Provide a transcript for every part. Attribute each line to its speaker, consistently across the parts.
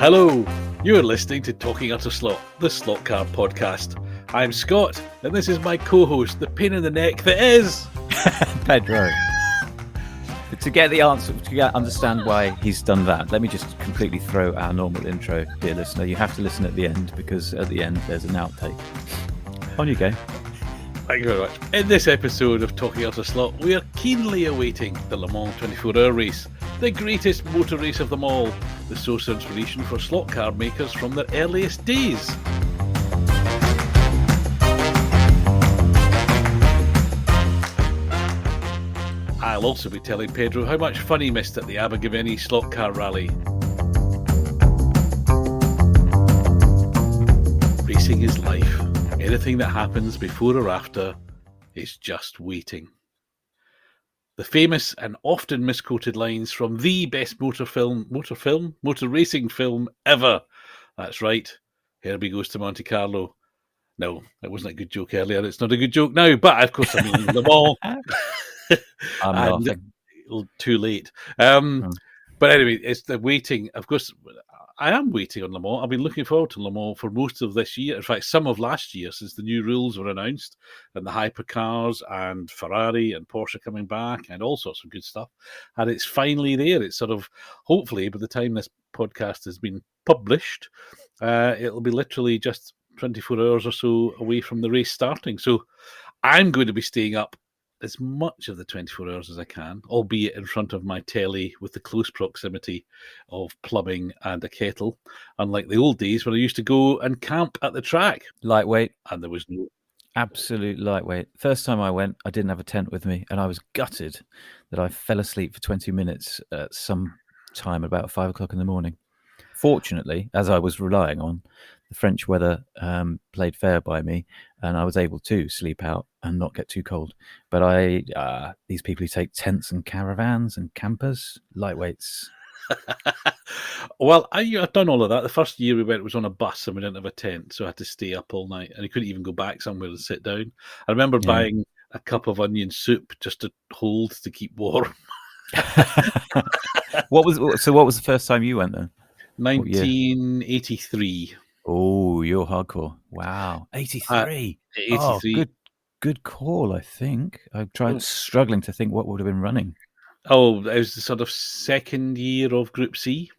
Speaker 1: Hello, you're listening to Talking Utter Slot, the Slot Car podcast. I'm Scott, and this is my co-host, the pain in the neck that is...
Speaker 2: Pedro. To get the answer, understand why he's done that, let me just completely throw our normal intro, dear listener. You have to listen at the end, because at the end there's an outtake. On you go.
Speaker 1: Thank you very much. In this episode of Talking Utter Slot, we are keenly awaiting the Le Mans 24-hour race, the greatest motor race of them all, the source of inspiration for slot car makers from their earliest days. I'll also be telling Pedro how much fun he missed at the Abergavenny slot car rally. Racing is life. Anything that happens before or after is just waiting. The famous and often misquoted lines from the best motor racing film ever. That's right. Herbie Goes to Monte Carlo. No, that wasn't a good joke earlier. It's not a good joke now, but of course I mean Le Mans.
Speaker 2: I'm laughing.
Speaker 1: Too late. But anyway, it's the waiting. Of course, I am waiting on Le Mans. I've been looking forward to Le Mans for most of this year. In fact, some of last year, since the new rules were announced, and the hypercars and Ferrari and Porsche coming back and all sorts of good stuff. And it's finally there. It's sort of, hopefully, by the time this podcast has been published, it'll be literally just 24 hours or so away from the race starting. So I'm going to be staying up as much of the 24 hours as I can, albeit in front of my telly with the close proximity of plumbing and a kettle, unlike the old days when I used to go and camp at the track.
Speaker 2: Lightweight.
Speaker 1: And there was no...
Speaker 2: Absolute lightweight. First time I went, I didn't have a tent with me, and I was gutted that I fell asleep for 20 minutes at some time about 5 o'clock in the morning. Fortunately, as I was relying on, the French weather played fair by me, and I was able to sleep out and not get too cold. But these people who take tents and caravans and campers, lightweights.
Speaker 1: Well, I've done all of that. The first year we went, it was on a bus and we didn't have a tent, so I had to stay up all night, and you couldn't even go back somewhere and sit down. I remember buying a cup of onion soup just to hold to keep warm.
Speaker 2: What was the first time you went then?
Speaker 1: 1983.
Speaker 2: Oh, you're hardcore. Wow. 83.
Speaker 1: 83.
Speaker 2: Oh, good call, I think. I've tried struggling to think what would have been running.
Speaker 1: Oh, it was the sort of second year of Group C.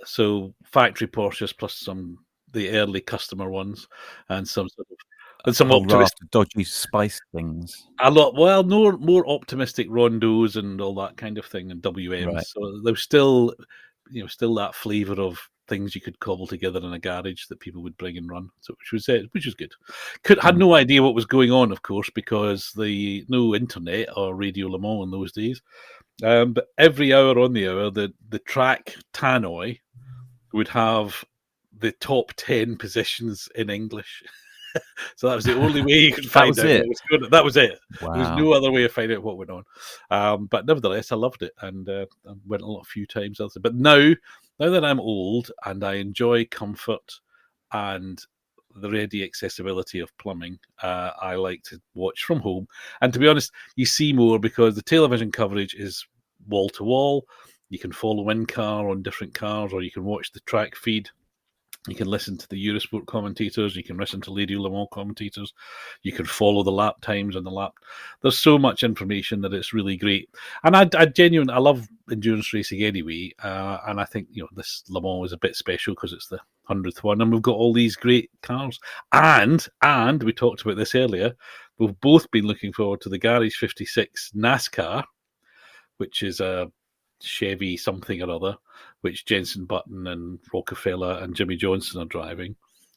Speaker 1: So factory Porsches plus the early customer ones and some sort of... And some optimistic,
Speaker 2: dodgy spice things.
Speaker 1: More optimistic rondos and all that kind of thing, and WMs. Right. So there was still that flavour of things you could cobble together in a garage that people would bring and run. So which was good. Had no idea what was going on, of course, because no internet or Radio Le Mans in those days. But every hour on the hour, the track tannoy would have the top 10 positions in English. So that was the only way you could find out what was going on. That was it. Wow. There was no other way of finding out what went on. But nevertheless, I loved it, and I went a few times. But now that I'm old and I enjoy comfort and the ready accessibility of plumbing, I like to watch from home. And to be honest, you see more because the television coverage is wall to wall. You can follow in-car on different cars, or you can watch the track feed. You can listen to the Eurosport commentators. You can listen to Radio Le Mans commentators. You can follow the lap times on the lap. There's so much information that it's really great. And I love endurance racing anyway. And I think this Le Mans is a bit special because it's the 100th one, and we've got all these great cars. And we talked about this earlier. We've both been looking forward to the Garage 56 NASCAR, which is a Chevy something or other, which Jenson Bunsen and Rockefeller and Jimmy Johnson are driving.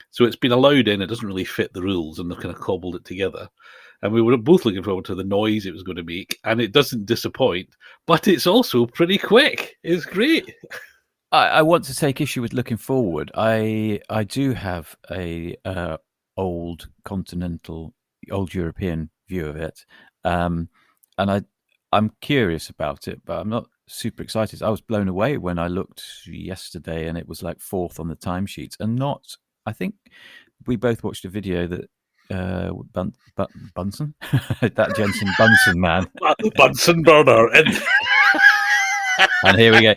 Speaker 1: So it's been allowed in. It doesn't really fit the rules, and they've kind of cobbled it together. And we were both looking forward to the noise it was going to make, and it doesn't disappoint, but it's also pretty quick. It's great.
Speaker 2: I want to take issue with looking forward. I do have a old European view of it, and I'm curious about it, but I'm not super excited. I was blown away when I looked yesterday, and it was like 4th on the timesheets, and not. I think we both watched a video that Bunsen, that Jenson Bunsen man,
Speaker 1: Bunsen burner,
Speaker 2: and here we go.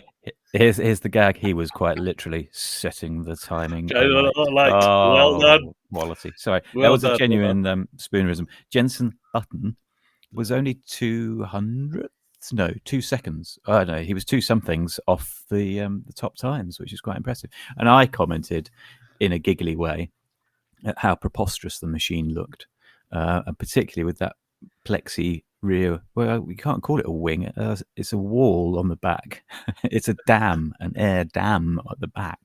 Speaker 2: Here's the gag. He was quite literally setting the timing.
Speaker 1: Well done.
Speaker 2: Quality. Sorry, that
Speaker 1: Well
Speaker 2: was a
Speaker 1: done.
Speaker 2: genuine spoonerism. Jenson Button was only 200. No, 2 seconds. I don't know. He was 2 somethings off the top times, which is quite impressive. And I commented in a giggly way at how preposterous the machine looked, and particularly with that plexi rear. Well, we can't call it a wing. It's a wall on the back. It's a dam, an air dam at the back.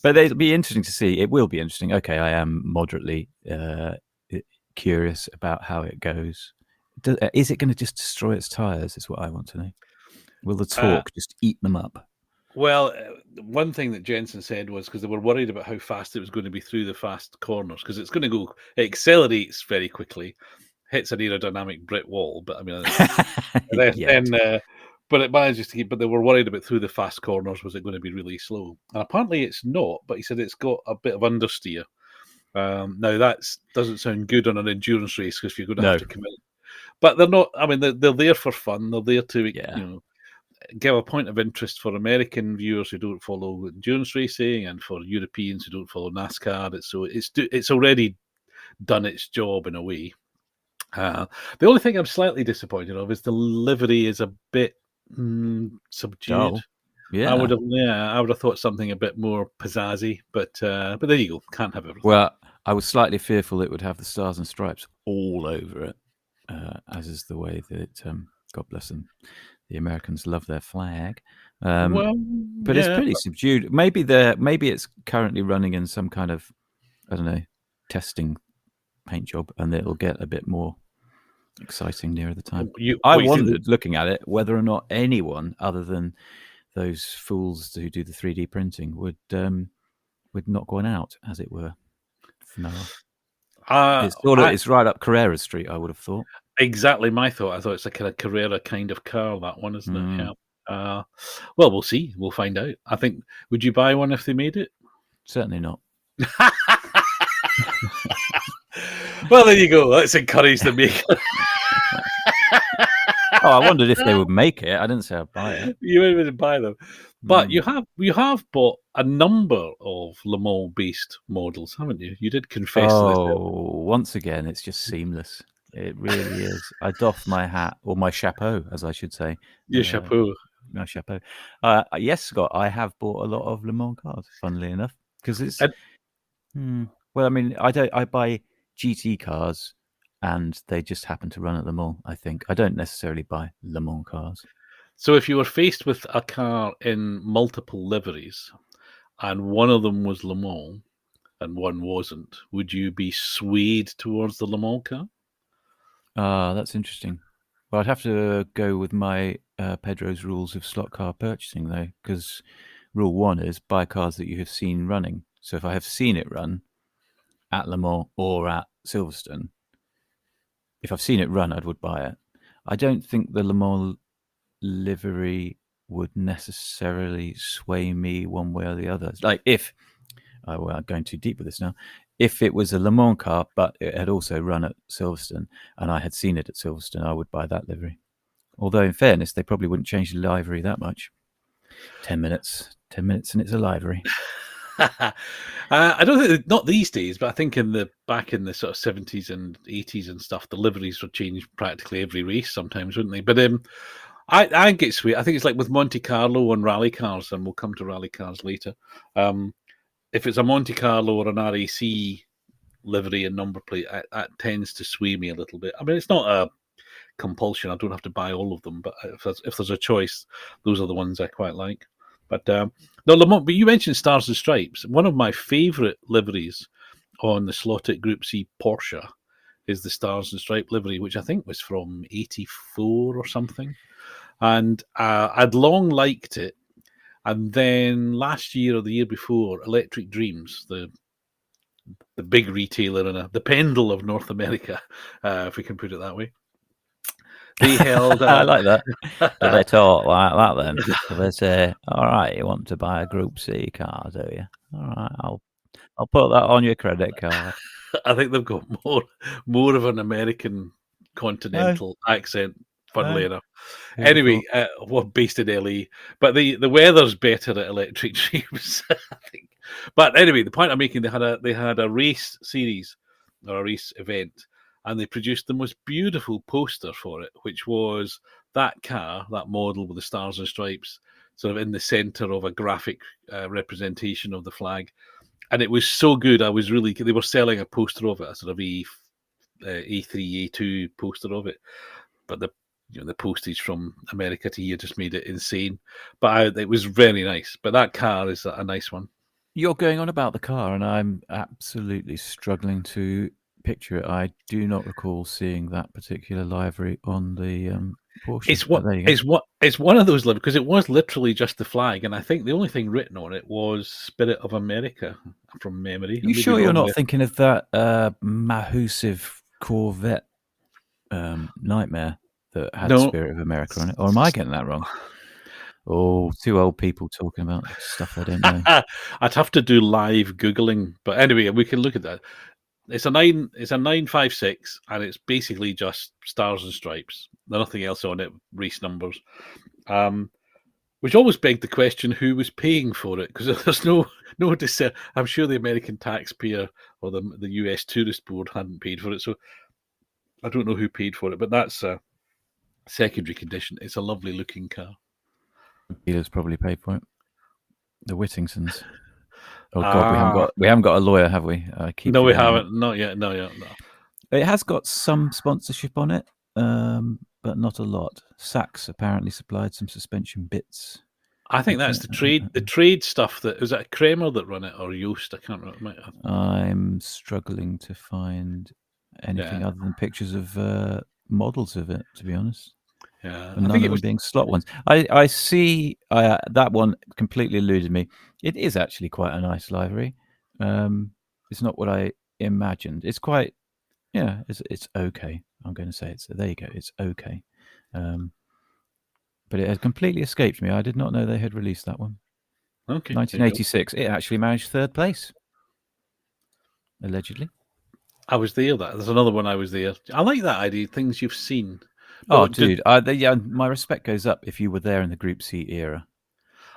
Speaker 2: But it'll be interesting to see. It will be interesting. Okay, I am moderately curious about how it goes. Is it going to just destroy its tyres? Is what I want to know. Will the torque just eat them up?
Speaker 1: Well, one thing that Jensen said was because they were worried about how fast it was going to be through the fast corners, because it's going to go, it accelerates very quickly, hits an aerodynamic brick wall. But I mean, but it manages to keep. But they were worried about through the fast corners, was it going to be really slow? And apparently it's not. But he said it's got a bit of understeer. Now that doesn't sound good on an endurance race, because you're going to have to commit. But they're not. I mean, they're there for fun. They're there to give a point of interest for American viewers who don't follow endurance racing, and for Europeans who don't follow NASCAR. It's already done its job in a way. The only thing I'm slightly disappointed of is the livery is a bit subdued.
Speaker 2: Dull. Yeah,
Speaker 1: I would have thought something a bit more pizzazzy, but there you go. Can't have everything.
Speaker 2: Well, I was slightly fearful it would have the stars and stripes all over it, as is the way that God bless them, the Americans love their flag. But it's pretty subdued. Maybe it's currently running in some kind of, I don't know, testing paint job, and it'll get a bit more exciting nearer the time. I wondered, looking at it, whether or not anyone other than those fools who do the 3D printing would knock one out, as it were. No. It's right up Carrera Street, I would have thought.
Speaker 1: Exactly my thought. I thought it's a kind of Carrera kind of car, that one, isn't it? Yeah. Well, we'll see. We'll find out. I think, would you buy one if they made it?
Speaker 2: Certainly not.
Speaker 1: Well, there you go. Let's encourage the maker.
Speaker 2: Oh, I wondered if they would make it. I didn't say I'd buy it.
Speaker 1: You wouldn't buy them. But you have bought a number of Le Mans-based models, haven't you? You did confess this.
Speaker 2: Once again, it's just seamless. It really is. I doff my hat, or my chapeau, as I should say.
Speaker 1: Your chapeau.
Speaker 2: My chapeau. Yes, Scott, I have bought a lot of Le Mans cars, funnily enough, because it's... well, I mean, I buy GT cars, and they just happen to run at Le Mans, I think. I don't necessarily buy Le Mans cars.
Speaker 1: So if you were faced with a car in multiple liveries, and one of them was Le Mans, and one wasn't, would you be swayed towards the Le Mans car?
Speaker 2: That's interesting. Well, I'd have to go with my Pedro's rules of slot car purchasing, though, because rule 1 is buy cars that you have seen running. So if I have seen it run at Le Mans or at Silverstone, if I've seen it run, I would buy it. I don't think the Le Mans livery would necessarily sway me one way or the other. Like if, I'm going too deep with this now, if it was a Le Mans car, but it had also run at Silverstone, and I had seen it at Silverstone, I would buy that livery. Although, in fairness, they probably wouldn't change the livery that much. 10 minutes, and it's a livery.
Speaker 1: I don't think, not these days, but I think back in the sort of 70s and 80s and stuff, the liveries would change practically every race sometimes, wouldn't they? But I think it's sweet. I think it's like with Monte Carlo and rally cars, and we'll come to rally cars later. If it's a Monte Carlo or an RAC livery and number plate, that tends to sway me a little bit. I mean, it's not a compulsion. I don't have to buy all of them, but if there's a choice, those are the ones I quite like. But no, Lamont, but you mentioned Stars and Stripes. One of my favourite liveries on the slotted Group C Porsche is the Stars and Stripe livery, which I think was from 84 or something. And I'd long liked it. And then last year or the year before, Electric Dreams, the big retailer and the Pendle of North America, if we can put it that way, they held...
Speaker 2: I like that. Do they talk like that then? Do they say, all right, you want to buy a Group C car, do you? All right, I'll put that on your credit card.
Speaker 1: I think they've got more of an American continental accent funnily enough.
Speaker 2: Who'd have
Speaker 1: Anyway, we're based in LA, but the weather's better at Electric Dreams, I think. But anyway, the point I'm making, they had a race series or a race event, and they produced the most beautiful poster for it, which was that car, that model with the stars and stripes, sort of in the center of a graphic representation of the flag. And it was so good. They were selling a poster of it, a sort of A3, A2 poster of it. But the postage from America to here just made it insane. But it was very nice. But that car is a nice one.
Speaker 2: You're going on about the car, and I'm absolutely struggling to picture it. I do not recall seeing that particular livery on the Porsche.
Speaker 1: It's one of those liveries, because it was literally just the flag, and I think the only thing written on it was "Spirit of America" from memory.
Speaker 2: You sure you're not thinking of that massive Corvette nightmare that had Spirit of America on it? Or am I getting that wrong? Oh, two old people talking about stuff they don't know.
Speaker 1: I'd have to do live Googling, but anyway, we can look at that. It's a 956, and it's basically just stars and stripes. There's nothing else on it, race numbers. Which always begged the question, who was paying for it? Because there's no I'm sure the American taxpayer or the US Tourist Board hadn't paid for it, so I don't know who paid for it, but that's a secondary condition. It's a lovely looking car.
Speaker 2: Dealers probably paid for it. The Whittingsons. Oh God, we haven't got a lawyer, have we?
Speaker 1: No, we haven't. Not yet. No.
Speaker 2: It has got some sponsorship on it, but not a lot. Sachs apparently supplied some suspension bits.
Speaker 1: I think that's the trade stuff. Was it Kramer that run it, or Yost? I can't remember.
Speaker 2: I'm struggling to find anything other than pictures of models of it, to be honest.
Speaker 1: Yeah,
Speaker 2: and none of them being slot ones. I see that one completely eluded me. It is actually quite a nice livery. It's not what I imagined. It's quite, it's okay. I'm going to say there you go. It's okay. But it has completely escaped me. I did not know they had released that one.
Speaker 1: Okay.
Speaker 2: 1986. It actually managed third place. Allegedly.
Speaker 1: I was there. There's another one I was there. I like that idea. Things you've seen.
Speaker 2: Oh, dude! My respect goes up if you were there in the Group C era.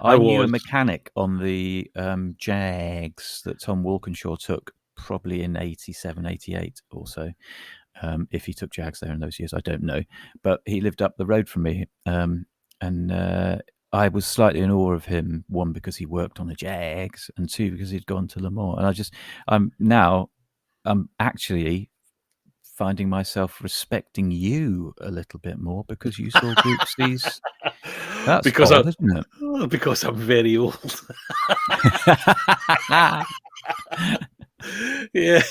Speaker 2: I knew a mechanic on the Jags that Tom Walkinshaw took probably in 87, 88 or so. If he took Jags there in those years, I don't know. But he lived up the road from me, and I was slightly in awe of him. One, because he worked on the Jags, and two, because he'd gone to Le Mans. And I'm actually finding myself respecting you a little bit more because you saw Group C's. That's odd, isn't it?
Speaker 1: Because I'm very old. Yeah.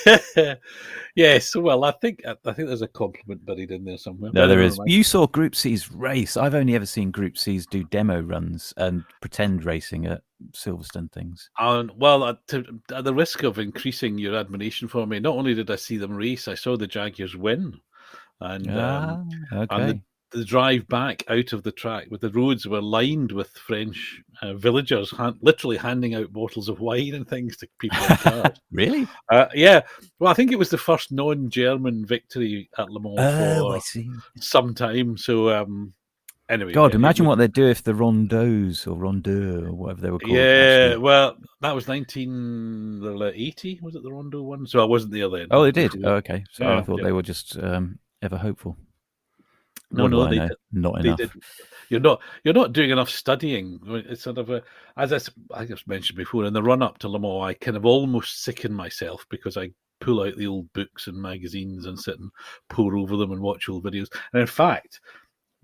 Speaker 1: Yes. Well, I think there's a compliment buried in there somewhere.
Speaker 2: No, there is. You saw Group C's race. I've only ever seen Group C's do demo runs and pretend racing at Silverstone things.
Speaker 1: Well, at the risk of increasing your admiration for me, not only did I see them race, I saw the Jaguars win, and the drive back out of the track, with the roads were lined with French villagers, literally handing out bottles of wine and things to people in cars.
Speaker 2: Really?
Speaker 1: Yeah. Well, I think it was the first non-German victory at Le Mans for some time. So anyway.
Speaker 2: God, imagine what they'd do if the Rondeaux or Rondeur or whatever they were called.
Speaker 1: Yeah, well, that was 1980. Was it the Rondeau one? So I wasn't there then.
Speaker 2: Oh, they did? Oh, okay. So I thought they were just ever hopeful.
Speaker 1: No, they did.
Speaker 2: Not enough.
Speaker 1: Did. You're not doing enough studying. It's sort of as I just mentioned before, in the run up to Le Mans, I kind of almost sicken myself because I pull out the old books and magazines and sit and pore over them and watch old videos. And in fact,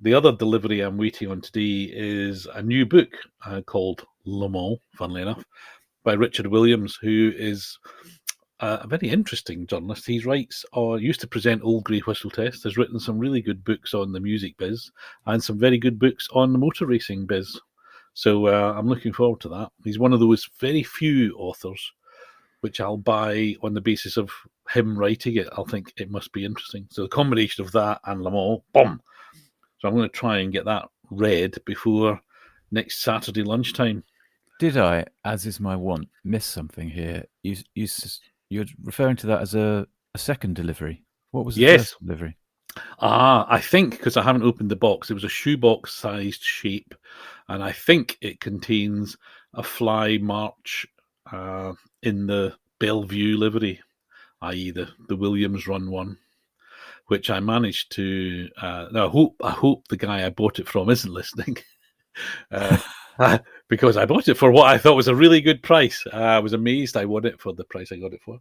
Speaker 1: the other delivery I'm waiting on today is a new book called Le Mans, funnily enough, by Richard Williams, who is a very interesting journalist. He writes or used to present Old Grey Whistle Test, has written some really good books on the music biz and some very good books on the motor racing biz. So I'm looking forward to that. He's one of those very few authors which I'll buy on the basis of him writing it. I'll think it must be interesting. So the combination of that and Le Mans, boom. So I'm going to try and get that read before next Saturday lunchtime.
Speaker 2: Did I, as is my wont, miss something here? You're referring to that as a second delivery. What was the first delivery?
Speaker 1: I think, because I haven't opened the box, it was a shoebox-sized shape, and I think it contains a fly march in the Bellevue livery, i.e. the Williams Run one, which I managed to. Now I hope the guy I bought it from isn't listening. Because I bought it for what I thought was a really good price. I was amazed I won it for the price I got it for.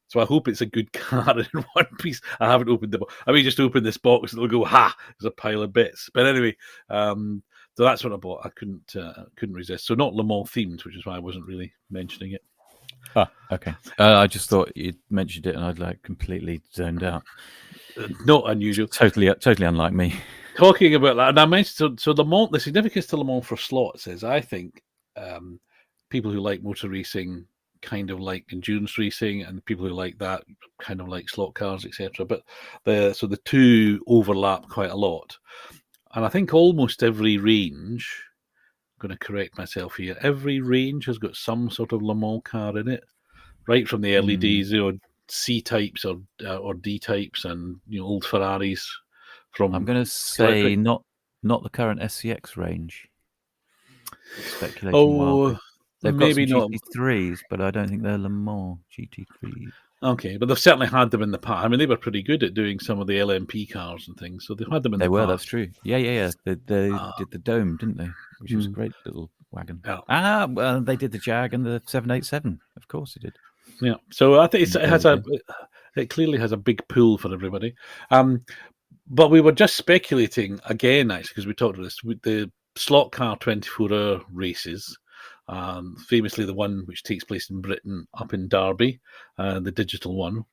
Speaker 1: So I hope it's a good car in one piece. I haven't opened the box. I mean, just open this box and it'll go, ha, there's a pile of bits. But anyway, so that's what I bought. I couldn't resist. So not Le Mans themed, which is why I wasn't really mentioning it.
Speaker 2: Ah, okay. I just thought you mentioned it and I'd like completely zoned out.
Speaker 1: Not unusual.
Speaker 2: Totally unlike me.
Speaker 1: Talking about that, and I mentioned so Le Mans, the significance to Le Mans for slots is, I think, people who like motor racing kind of like endurance racing, and people who like that kind of like slot cars, etc. But the two overlap quite a lot, and I think almost every range. I'm going to correct myself here. Every range has got some sort of Le Mans car in it, right from the early days, C types or D types, and old Ferraris.
Speaker 2: I'm going to say not the current SCX range. Speculating wildly. They've maybe got some GT3s, but I don't think they're Le Mans GT3s.
Speaker 1: Okay, but they've certainly had them in the past. I mean, they were pretty good at doing some of the LMP cars and things, so they've had them in the past.
Speaker 2: They were, that's true. Yeah. They did the Dome, didn't they? Which was a great little wagon.
Speaker 1: Yeah.
Speaker 2: Well, they did the Jag and the 787. Of course they did.
Speaker 1: Yeah, so I think it clearly has a big pull for everybody. But we were just speculating again, actually, because we talked about this with the slot car 24-hour races. Famously, the one which takes place in Britain up in Derby, the digital one,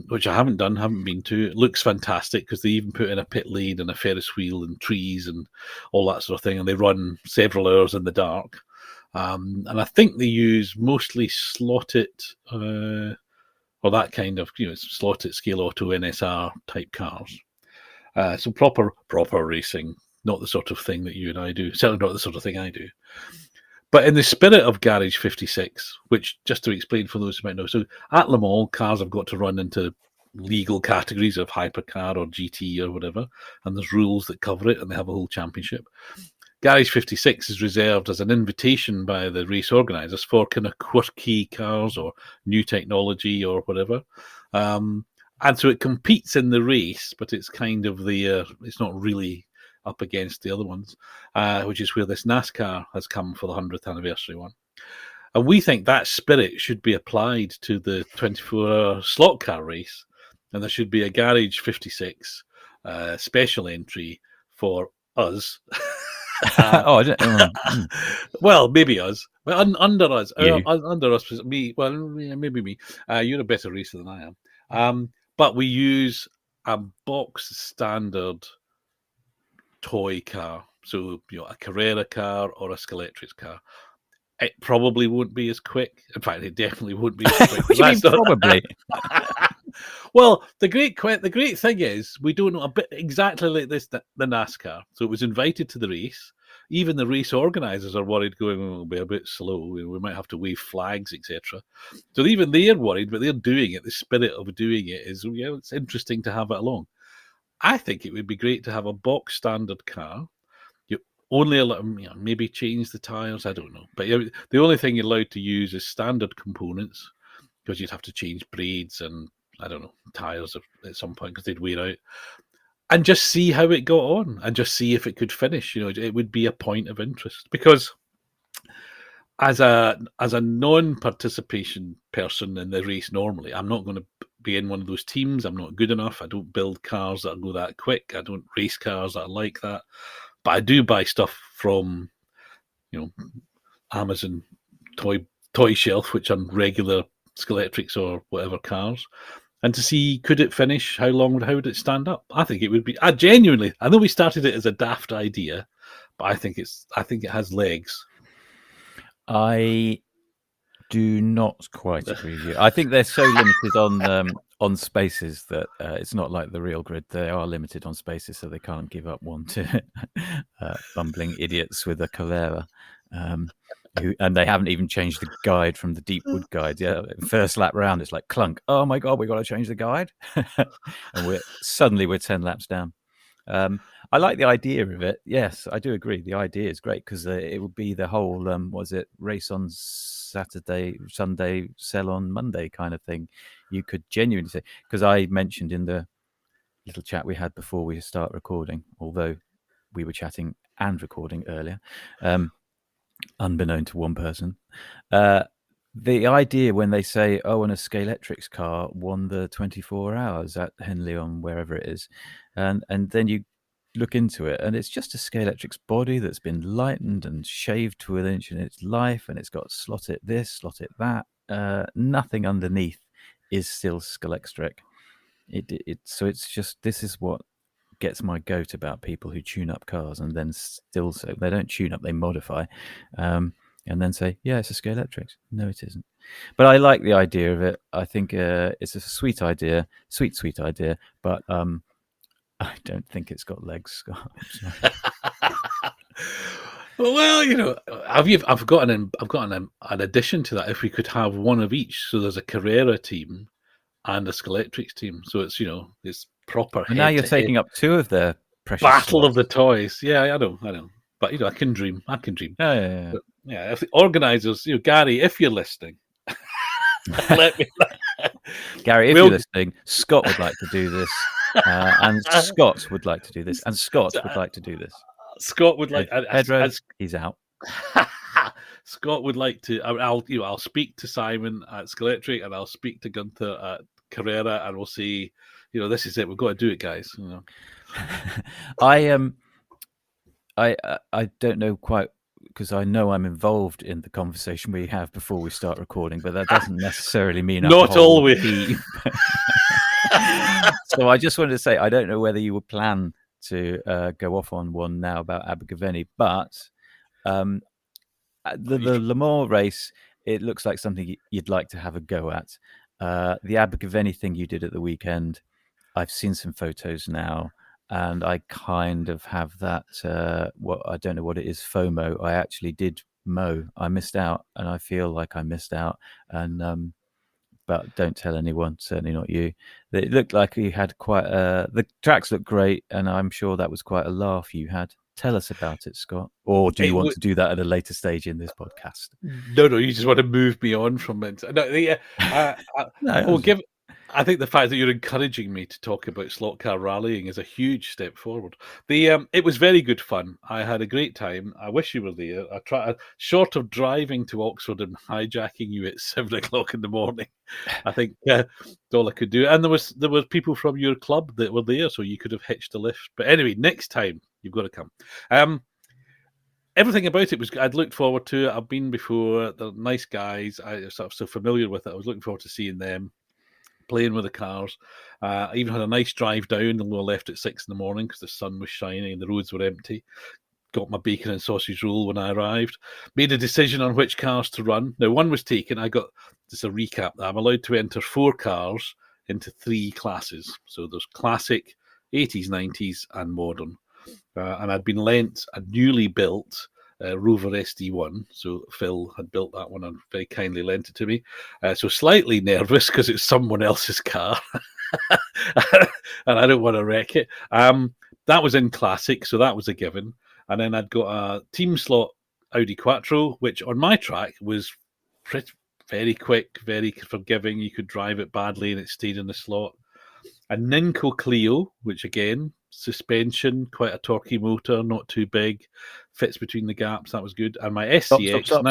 Speaker 1: which I haven't been to. It looks fantastic because they even put in a pit lane and a Ferris wheel and trees and all that sort of thing, and they run several hours in the dark. And I think they use mostly slotted or that kind of slotted scale auto NSR type cars. So proper racing, not the sort of thing that you and I do. Certainly not the sort of thing I do. But in the spirit of Garage 56, which, just to explain for those who might know, so at Le Mans, cars have got to run into legal categories of hypercar or GT or whatever, and there's rules that cover it, and they have a whole championship. Garage 56 is reserved as an invitation by the race organisers for kind of quirky cars or new technology or whatever. And so it competes in the race, but it's kind of it's not really up against the other ones, which is where this NASCAR has come for the 100th anniversary one. And we think that spirit should be applied to the 24-hour slot car race, and there should be a Garage 56 special entry for us. Well, maybe us. Well, under us. Under us, me. Well, maybe me. You're a better racer than I am. But we use a box standard toy car, so a Carrera car or a Scalextric car. It probably won't be as quick. In fact, it definitely won't be as quick.
Speaker 2: What do you mean, probably?
Speaker 1: Well, the great thing is we don't know a bit exactly like this the NASCAR. So it was invited to the race. Even the race organisers are worried, going, it'll be a bit slow. We might have to wave flags, etc. So even they're worried, but they're doing it. The spirit of doing it is, it's interesting to have it along. I think it would be great to have a box standard car. You only allow, maybe change the tyres. I don't know, but the only thing you're allowed to use is standard components, because you'd have to change braids and I don't know tyres at some point because they'd wear out. And just see how it got on, and just see if it could finish. It would be a point of interest, because as a non-participation person in the race, normally I'm not going to be in one of those teams. I'm not good enough. I don't build cars that go that quick. I don't race cars that are like that. But I do buy stuff from, Amazon toy shelf, which are regular Scalextrics or whatever cars. And to see, could it finish? How would it stand up? I think it would be. I know we started it as a daft idea, but I think it has legs.
Speaker 2: I do not quite agree with you. I think they're so limited on spaces that it's not like the real grid. They are limited on spaces, so they can't give up one to bumbling idiots with a Carrera. and they haven't even changed the guide from the deep wood guide. Yeah, first lap round, it's like clunk. Oh my god, we got to change the guide, and we're 10 laps down. I like the idea of it. Yes, I do agree. The idea is great because it would be the whole race on Saturday, Sunday, sell on Monday kind of thing. You could genuinely say, because I mentioned in the little chat we had before we start recording, although we were chatting and recording earlier, unbeknown to one person, the idea when they say, oh, and a Scalextric car won the 24 hours at Henley on wherever it is, and then you look into it and it's just a Scalextric's body that's been lightened and shaved to an inch in its life, and it's got slot it this, slot it that. Nothing underneath is still Scalextric. So it's just, this is what gets my goat about people who tune up cars and then still say they don't tune up, they modify, and then say, yeah, it's a Scalextric. No, it isn't. But I like the idea of it. I think it's a sweet idea, sweet idea, but I don't think it's got legs.
Speaker 1: Well, you know, I've got an addition to that. If we could have one of each, so there's a Carrera team and a Scalextric team, so it's, you know, it's proper.
Speaker 2: And now you're taking up two of their precious
Speaker 1: battle
Speaker 2: slots.
Speaker 1: of the toys. Yeah, I know. But you know, I can dream.
Speaker 2: Yeah.
Speaker 1: But, yeah, if the organisers, you know, Gary, if you're listening, let me.
Speaker 2: Gary, if you're listening, Scott would like to do this, and Scott would like to do this, and Scott would like to do this.
Speaker 1: Scott would like.
Speaker 2: Pedro, he's out.
Speaker 1: Scott would like to. I'll speak to Simon at Scalextric, and I'll speak to Gunther at Carrera, and we'll see. You know, this is it. We've got to do it, guys. You know.
Speaker 2: I don't know quite, because I know I'm involved in the conversation we have before we start recording, but that doesn't necessarily mean
Speaker 1: not always.
Speaker 2: So I just wanted to say, I don't know whether you would plan to go off on one now about Abergavenny, but the Le Mans race, it looks like something you'd like to have a go at. The Abergavenny thing you did at the weekend, I've seen some photos now, and I kind of have that, I don't know what it is, FOMO. I actually did mow. I missed out, and I feel like I missed out. And but don't tell anyone, certainly not you. It looked like you had quite the tracks looked great, and I'm sure that was quite a laugh you had. Tell us about it, Scott. Or do you want to do that at a later stage in this podcast?
Speaker 1: No, you just want to move me on from it. I think the fact that you're encouraging me to talk about slot car rallying is a huge step forward. It was very good fun. I had a great time. I wish you were there. Short of driving to Oxford and hijacking you at 7:00 in the morning, I think that's all I could do. And there were people from your club that were there, so you could have hitched a lift. But anyway, next time you've got to come. Everything about it was. I'd looked forward to it. I've been before. They're nice guys. I'm sort of so familiar with it. I was looking forward to seeing them, playing with the cars. I even had a nice drive down, although I left at 6 in the morning because the sun was shining and the roads were empty. Got my bacon and sausage roll when I arrived. Made a decision on which cars to run. Now, one was taken. I got, just a recap, I'm allowed to enter 4 cars into 3 classes. So there's classic, 80s, 90s, and modern. And I'd been lent a newly built Rover SD1. So Phil had built that one and very kindly lent it to me. So slightly nervous because it's someone else's car. And I don't want to wreck it. That was in classic, so that was a given. And then I'd got a team slot Audi Quattro, which on my track was very quick, very forgiving. You could drive it badly and it stayed in the slot. A Ninco Clio, which again, suspension, quite a torquey motor, not too big, fits between the gaps. That was good. And my SCX.
Speaker 2: Stop.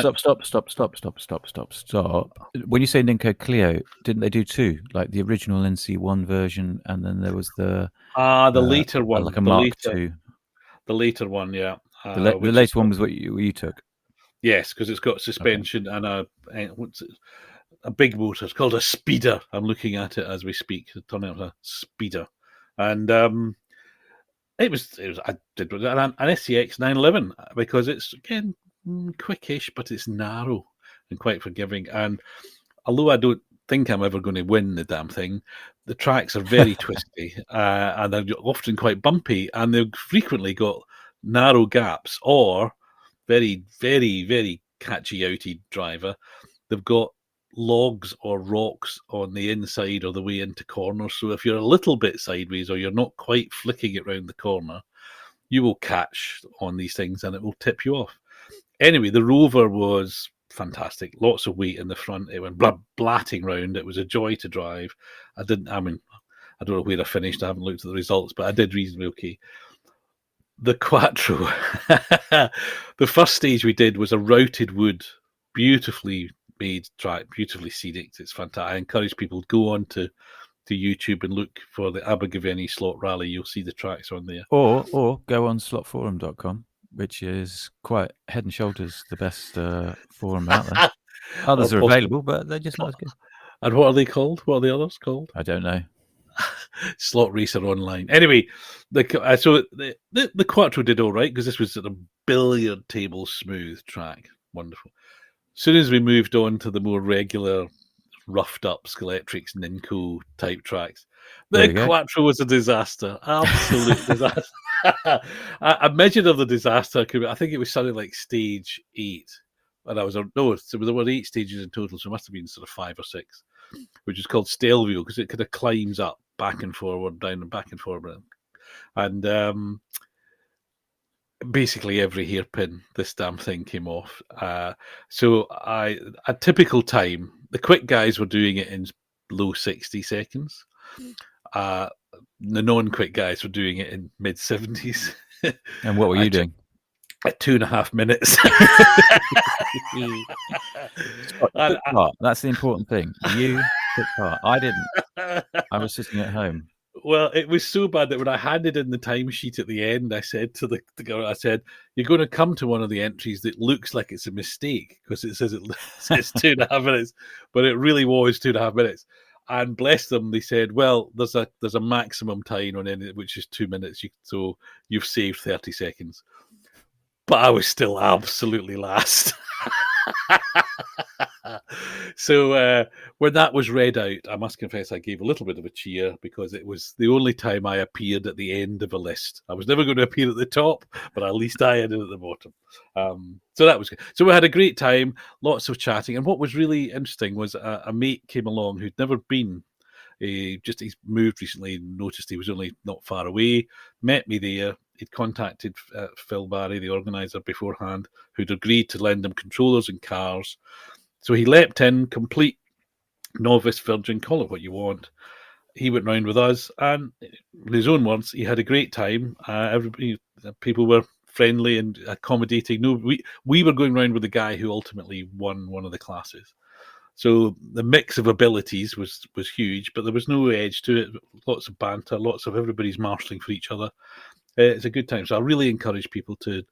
Speaker 2: When you say Ninco Clio, didn't they do 2? Like the original NC1 version, and then there was the
Speaker 1: later one,
Speaker 2: like a Mark II.
Speaker 1: The later one, yeah.
Speaker 2: The later one was what you took.
Speaker 1: Yes, because it's got suspension and a big motor. It's called a speeder. I'm looking at it as we speak. It turned out a speeder, and it was. I did an SCX 911 because it's again quickish, but it's narrow and quite forgiving. And although I don't think I'm ever going to win the damn thing, the tracks are very twisty and they're often quite bumpy, and they've frequently got narrow gaps or very, very, very catchy-outy driver. They've got logs or rocks on the inside or the way into corners. So if you're a little bit sideways or you're not quite flicking it round the corner, you will catch on these things and it will tip you off. Anyway, the Rover was fantastic. Lots of weight in the front. It went blatting round. It was a joy to drive. I don't know where I finished. I haven't looked at the results, but I did reasonably okay. The Quattro. The first stage we did was a routed wood, beautifully made track, beautifully scenic. It's fantastic. I encourage people to go on to YouTube and look for the Abergavenny Slot Rally. You'll see the tracks on there.
Speaker 2: Or go on slotforum.com, which is quite head and shoulders the best forum out there. Others are available, but they're just not as good.
Speaker 1: And what are they called? What are the others called?
Speaker 2: I don't know.
Speaker 1: Slot Racer Online. Anyway, the Quattro did all right because this was a billiard table smooth track. Wonderful. As soon as we moved on to the more regular, roughed up Skeletrix Ninco type tracks, the Quattro was a disaster. Absolute disaster. A measure of the disaster, I think it was something like stage 8. And there were 8 stages in total, so it must have been sort of 5 or 6, which is called Stelvio because it kind of climbs up back and forward, down and back and forward. And basically every hairpin, this damn thing came off. So a typical time, the quick guys were doing it in low 60 seconds. The non-quick guys were doing it in mid-70s.
Speaker 2: And what were you doing?
Speaker 1: At 2.5 minutes.
Speaker 2: That's the important thing. You took part. I didn't. I was sitting at home.
Speaker 1: Well, it was so bad that when I handed in the timesheet at the end, I said to the girl, I said, "You're going to come to one of the entries that looks like it's a mistake because it says 2.5 minutes, but it really was 2.5 minutes." And bless them, they said, "Well, there's a maximum time on it, which is 2 minutes, so you've saved 30 seconds." But I was still absolutely last. So when that was read out, I must confess I gave a little bit of a cheer because it was the only time I appeared at the end of a list. I was never going to appear at the top, but at least I ended at the bottom. So that was good. So we had a great time, lots of chatting. And what was really interesting was a mate came along who'd never been. He's moved recently, noticed he was only not far away, met me there. He'd contacted Phil Barry, the organiser, beforehand, who'd agreed to lend him controllers and cars. So he leapt in, complete novice virgin, call it what you want. He went round with us, and in his own words, he had a great time. People were friendly and accommodating. No, we were going round with the guy who ultimately won one of the classes. So the mix of abilities was huge, but there was no edge to it. Lots of banter, lots of everybody's marshalling for each other. It's a good time. So I really encourage people to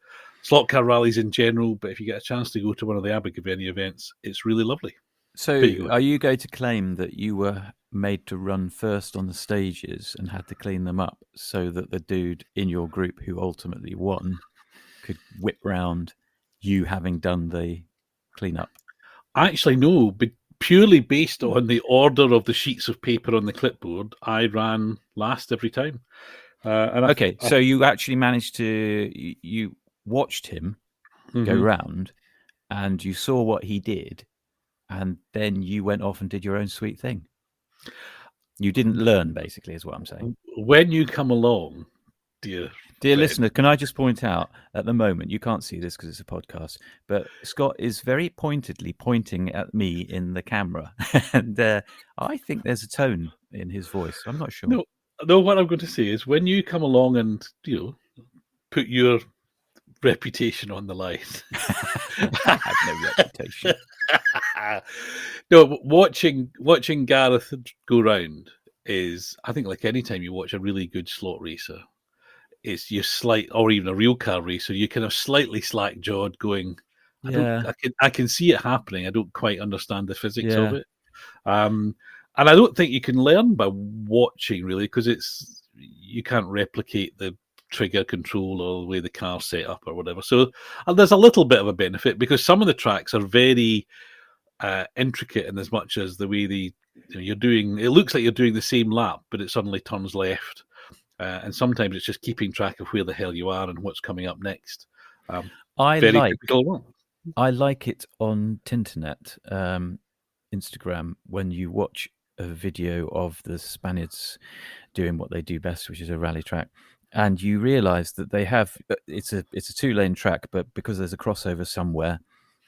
Speaker 1: slot car rallies in general, but if you get a chance to go to one of the Abergavenny events, it's really lovely.
Speaker 2: So are you going to claim that you were made to run first on the stages and had to clean them up so that the dude in your group who ultimately won could whip round you having done the cleanup?
Speaker 1: Actually, no, but purely based on the order of the sheets of paper on the clipboard, I ran last every time.
Speaker 2: So you actually managed to, you watched him go round and you saw what he did, and then you went off and did your own sweet thing. You didn't learn, basically, is what I'm saying.
Speaker 1: When you come along, dear
Speaker 2: listener, can I just point out, at the moment, you can't see this because it's a podcast, but Scott is very pointedly pointing at me in the camera. And I think there's a tone in his voice. I'm not sure.
Speaker 1: No, what I'm going to say is when you come along and, put your reputation on the line.
Speaker 2: I have no reputation.
Speaker 1: No, watching Gareth go round is, I think, like any time you watch a really good slot racer, it's your or even a real car racer, you kind of slightly slack-jawed going, I can see it happening. I don't quite understand the physics of it. And I don't think you can learn by watching, really, because you can't replicate the trigger control or the way the car's set up or whatever. So there's a little bit of a benefit because some of the tracks are very intricate in as much as the way you're doing. It looks like you're doing the same lap, but it suddenly turns left. And sometimes it's just keeping track of where the hell you are and what's coming up next.
Speaker 2: I
Speaker 1: very typical one.
Speaker 2: I like it on Tinternet, Instagram, when you watch a video of the Spaniards doing what they do best, which is a rally track, and you realise that they have it's a 2-lane track, but because there's a crossover somewhere,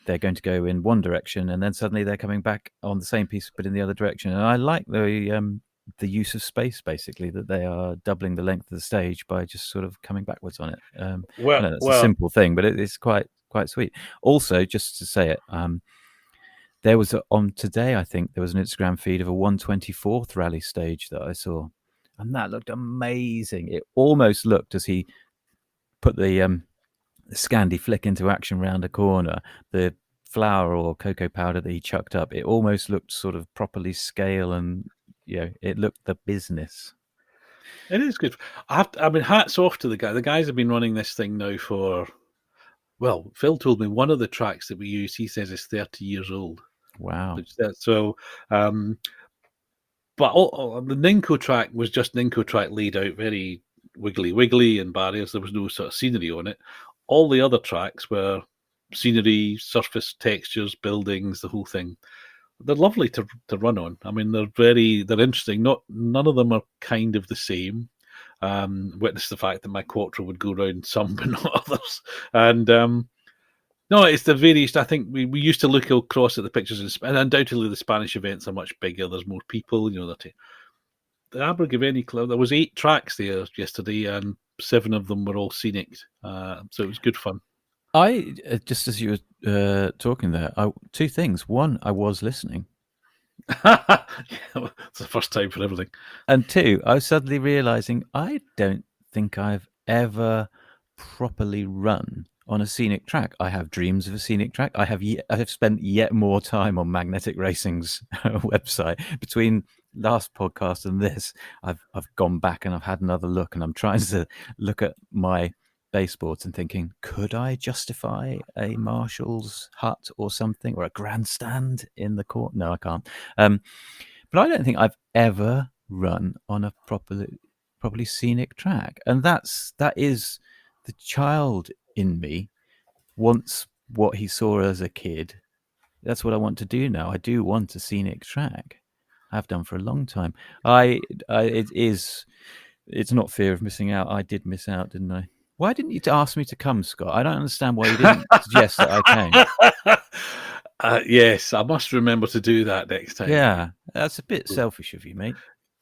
Speaker 2: they're going to go in one direction, and then suddenly they're coming back on the same piece but in the other direction. And I like the use of space, basically, that they are doubling the length of the stage by just sort of coming backwards on it. I know that's a simple thing, but it's quite sweet. Also, just to say it, there was on today, I think there was an Instagram feed of a 124th rally stage that I saw, and that looked amazing. It almost looked, as he put the Scandi flick into action round a corner, the flour or cocoa powder that he chucked up, it almost looked sort of properly scale, and it looked the business.
Speaker 1: It is good. I mean, hats off to the guy. The guys have been running this thing now for, well, Phil told me one of the tracks that we use, he says, is 30 years old.
Speaker 2: Wow.
Speaker 1: So, but the Ninko track was just Ninko track laid out, very wiggly and barriers. There was no sort of scenery on it. All the other tracks were scenery, surface textures, buildings, the whole thing. They're lovely to run on. I mean, they're interesting. None of them are kind of the same. Witness the fact that my Quattro would go around some but not others. And no, it's the various. I think we used to look across at the pictures, and undoubtedly the Spanish events are much bigger. There's more people. The Abergavenny Club. There was 8 tracks there yesterday, and 7 of them were all scenic. So it was good fun.
Speaker 2: I just as you were talking there, 2 things. One, I was listening.
Speaker 1: It's the first time for everything.
Speaker 2: And 2, I was suddenly realizing I don't think I've ever properly run on a scenic track. I have dreams of a scenic track. I have spent yet more time on Magnetic Racing's website between last podcast and this. I've gone back and I've had another look, and I'm trying to look at my baseboards and thinking, could I justify a marshal's hut or something, or a grandstand in the court? No, I can't. But I don't think I've ever run on a properly scenic track, and that is the child in me wants what he saw as a kid. That's what I want to do now. I do want a scenic track. I've done for a long time. It's not fear of missing out. I did miss out, didn't I? Why didn't you ask me to come, Scott? I don't understand why you didn't suggest that I came.
Speaker 1: Yes, I must remember to do that next time.
Speaker 2: Yeah, that's a bit selfish of you, mate.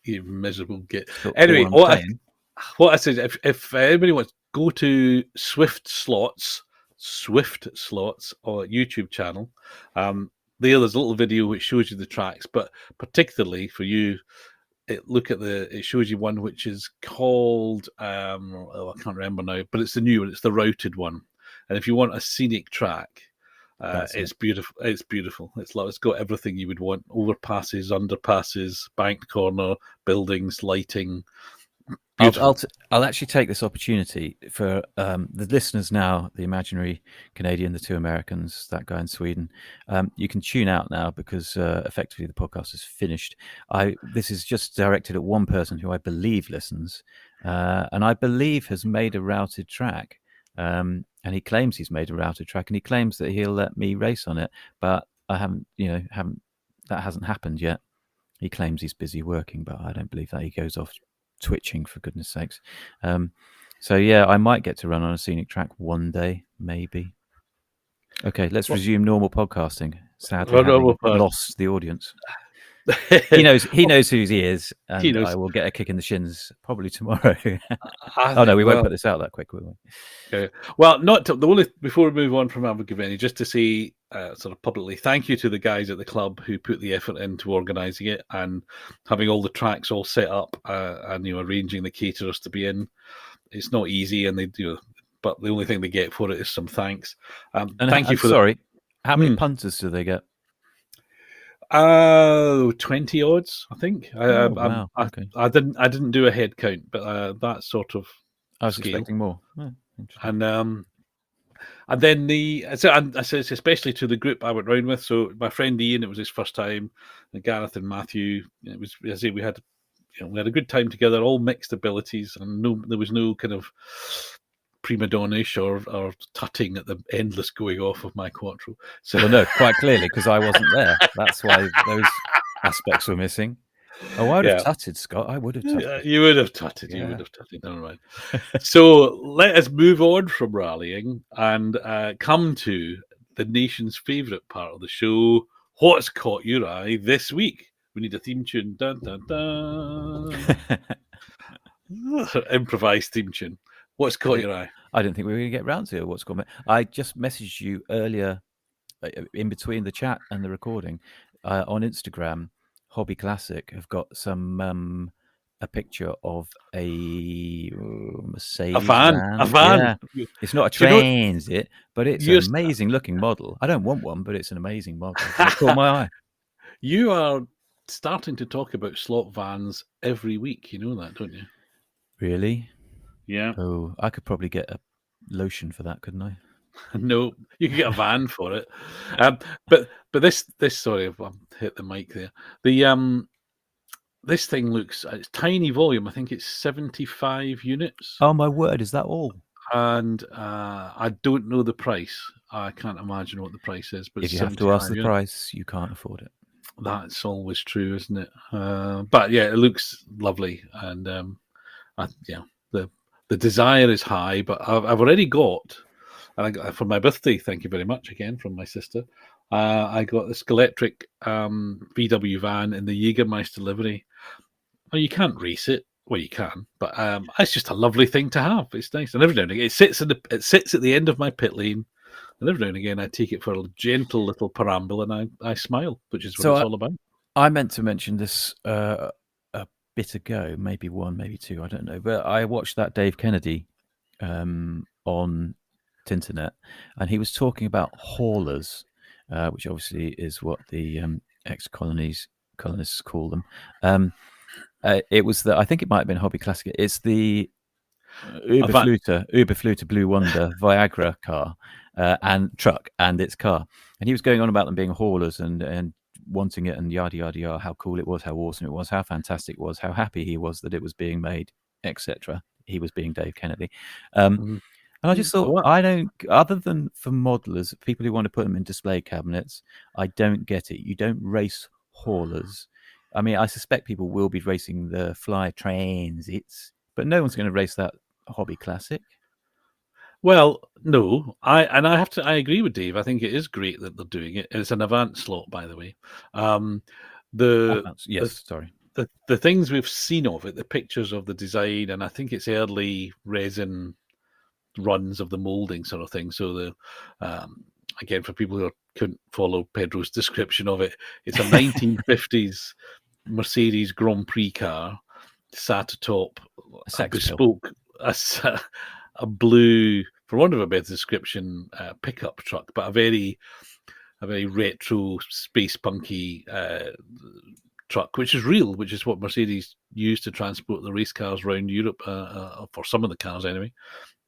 Speaker 1: You miserable git. Anyway, what I said, if anybody wants, go to Swift Slots or YouTube channel. There's a little video which shows you the tracks, but particularly for you, it shows you one which is called I can't remember now, but it's the new one. It's the routed one, and if you want a scenic track, it's beautiful. It's beautiful. It's got everything you would want: overpasses, underpasses, banked corner, buildings, lighting.
Speaker 2: I'll actually take this opportunity for the listeners now, the imaginary Canadian, the 2 Americans, that guy in Sweden. You can tune out now because effectively the podcast is finished. This is just directed at one person who I believe listens, and I believe has made a routed track. And he claims he's made a routed track, and he claims that he'll let me race on it, but I haven't. That hasn't happened yet. He claims he's busy working, but I don't believe that. He goes off twitching, for goodness sakes. So yeah, I might get to run on a scenic track one day, maybe. Okay, let's resume normal podcasting. Sadly, lost the audience. He knows who he is, and I will get a kick in the shins probably tomorrow. No, we won't put this out that quick, will we?
Speaker 1: Okay. Well, before we move on from Abergavenny, just to say sort of publicly, thank you to the guys at the club who put the effort into organising it and having all the tracks all set up and arranging the caterers to be in. It's not easy, and they do, but the only thing they get for it is some thanks. Thank you for
Speaker 2: sorry. How many punters do they get?
Speaker 1: 20 odds, I think.
Speaker 2: Wow. Okay.
Speaker 1: I didn't do a head count, but that sort of.
Speaker 2: I was expecting more. Oh,
Speaker 1: and then especially to the group I went round with. So my friend Ian, it was his first time, and Gareth and Matthew. It was, as I say, we had a good time together, all mixed abilities, and there was no kind of prima donna-ish or tutting at the endless going off of my Quattro. So,
Speaker 2: well, no, quite clearly, because I wasn't there. That's why those aspects were missing. Oh, I would have tutted, Scott. I would have tutted.
Speaker 1: You would have tutted.
Speaker 2: Yeah.
Speaker 1: You would have tutted. Never mind. So let us move on from rallying and come to the nation's favourite part of the show. What's caught your eye this week? We need a theme tune. Dun, dun, dun. Improvised theme tune. What's caught your eye?
Speaker 2: I didn't think we were going to get round to what's called. I just messaged you earlier, in between the chat and the recording, on Instagram. Hobby Classic have got some a picture of a Mercedes
Speaker 1: van. A van.
Speaker 2: Yeah. It's not a transit, but it's an amazing looking model. I don't want one, but it's an amazing model. It caught my eye.
Speaker 1: You are starting to talk about slot vans every week. You know that, don't you?
Speaker 2: Really?
Speaker 1: Yeah.
Speaker 2: Oh, I could probably get a lotion for that, couldn't I?
Speaker 1: No, you can get a van for it. But this sorry, I've hit the mic there. The this thing looks, it's tiny volume. I think it's 75 units.
Speaker 2: Oh my word, is that all?
Speaker 1: And I don't know the price. I can't imagine what the price is. But
Speaker 2: if you have to ask the price, you can't afford it.
Speaker 1: That's always true, isn't it? But yeah, it looks lovely, and the desire is high. But I've already got, and I got, for my birthday, thank you very much again from my sister. I got this electric VW van in the Jägermeister livery. Well, you can't race it. Well, you can, but it's just a lovely thing to have. It's nice, and every now and again, it sits at the end of my pit lane. And every now and again, I take it for a gentle little perambule, and I smile, which is what it's all about.
Speaker 2: I meant to mention this a bit ago, maybe one, maybe two, I don't know. But I watched that Dave Kennedy on Tinternet, and he was talking about haulers, which obviously is what the ex-colonists call them. It was I think it might have been Hobby Classic. It's the Uberfluter Blue Wonder Viagra car and truck and its car. And he was going on about them being haulers and wanting it and yada, yada, yada, how cool it was, how awesome it was, how fantastic it was, how happy he was that it was being made, etc. He was being Dave Kennedy. And I just thought, I don't, other than for modelers, people who want to put them in display cabinets, I don't get it. You don't race haulers. I mean, I suspect people will be racing the Fly Transits, but no one's going to race that Hobby Classic.
Speaker 1: Well, no, I agree with Dave. I think it is great that they're doing it. It's an Avant slot, by the way. The things we've seen of it, the pictures of the design, and I think it's early resin runs of the molding sort of thing. So again, for people who couldn't follow Pedro's description of it, it's a 1950s Mercedes Grand Prix car, sat atop a bespoke, a blue, for want of a better description, pickup truck, but a very retro, space punky truck, which is real, which is what Mercedes used to transport the race cars around Europe, for some of the cars anyway,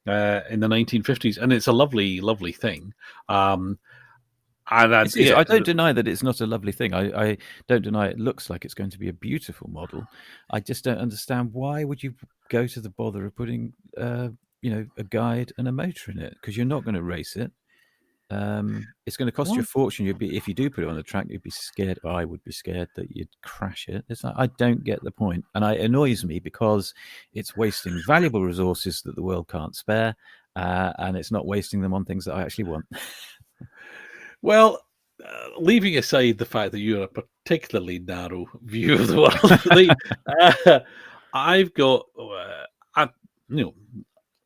Speaker 1: in the 1950s. And it's a lovely, lovely thing. I
Speaker 2: don't deny that it's not a lovely thing. I don't deny it looks like it's going to be a beautiful model. I just don't understand, why would you go to the bother of putting a guide and a motor in it, because you're not going to race it. It's going to cost you a fortune. If you do put it on the track, you'd be scared. I would be scared that you'd crash it. It's like, I don't get the point, and it annoys me because it's wasting valuable resources that the world can't spare, and it's not wasting them on things that I actually want.
Speaker 1: Well, leaving aside the fact that you're a particularly narrow view of the world, I've got,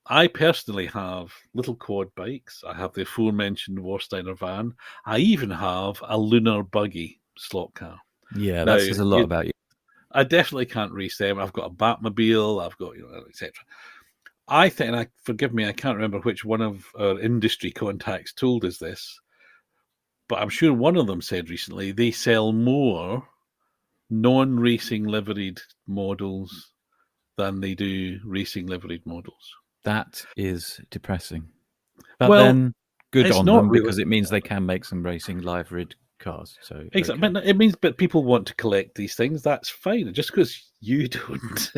Speaker 1: I personally have little quad bikes. I have the aforementioned Warsteiner van. I even have a lunar buggy slot car.
Speaker 2: Yeah, that says a lot about you.
Speaker 1: I definitely can't race them. I've got a Batmobile. I've got, etc. I think, forgive me, I can't remember which one of our industry contacts told us this, but I'm sure one of them said recently they sell more non-racing liveried models than they do racing liveried models.
Speaker 2: That is depressing. But then, good on them, because it means they can make some racing liveried cars. So
Speaker 1: exactly, it means, but people want to collect these things. That's fine. Just because You don't.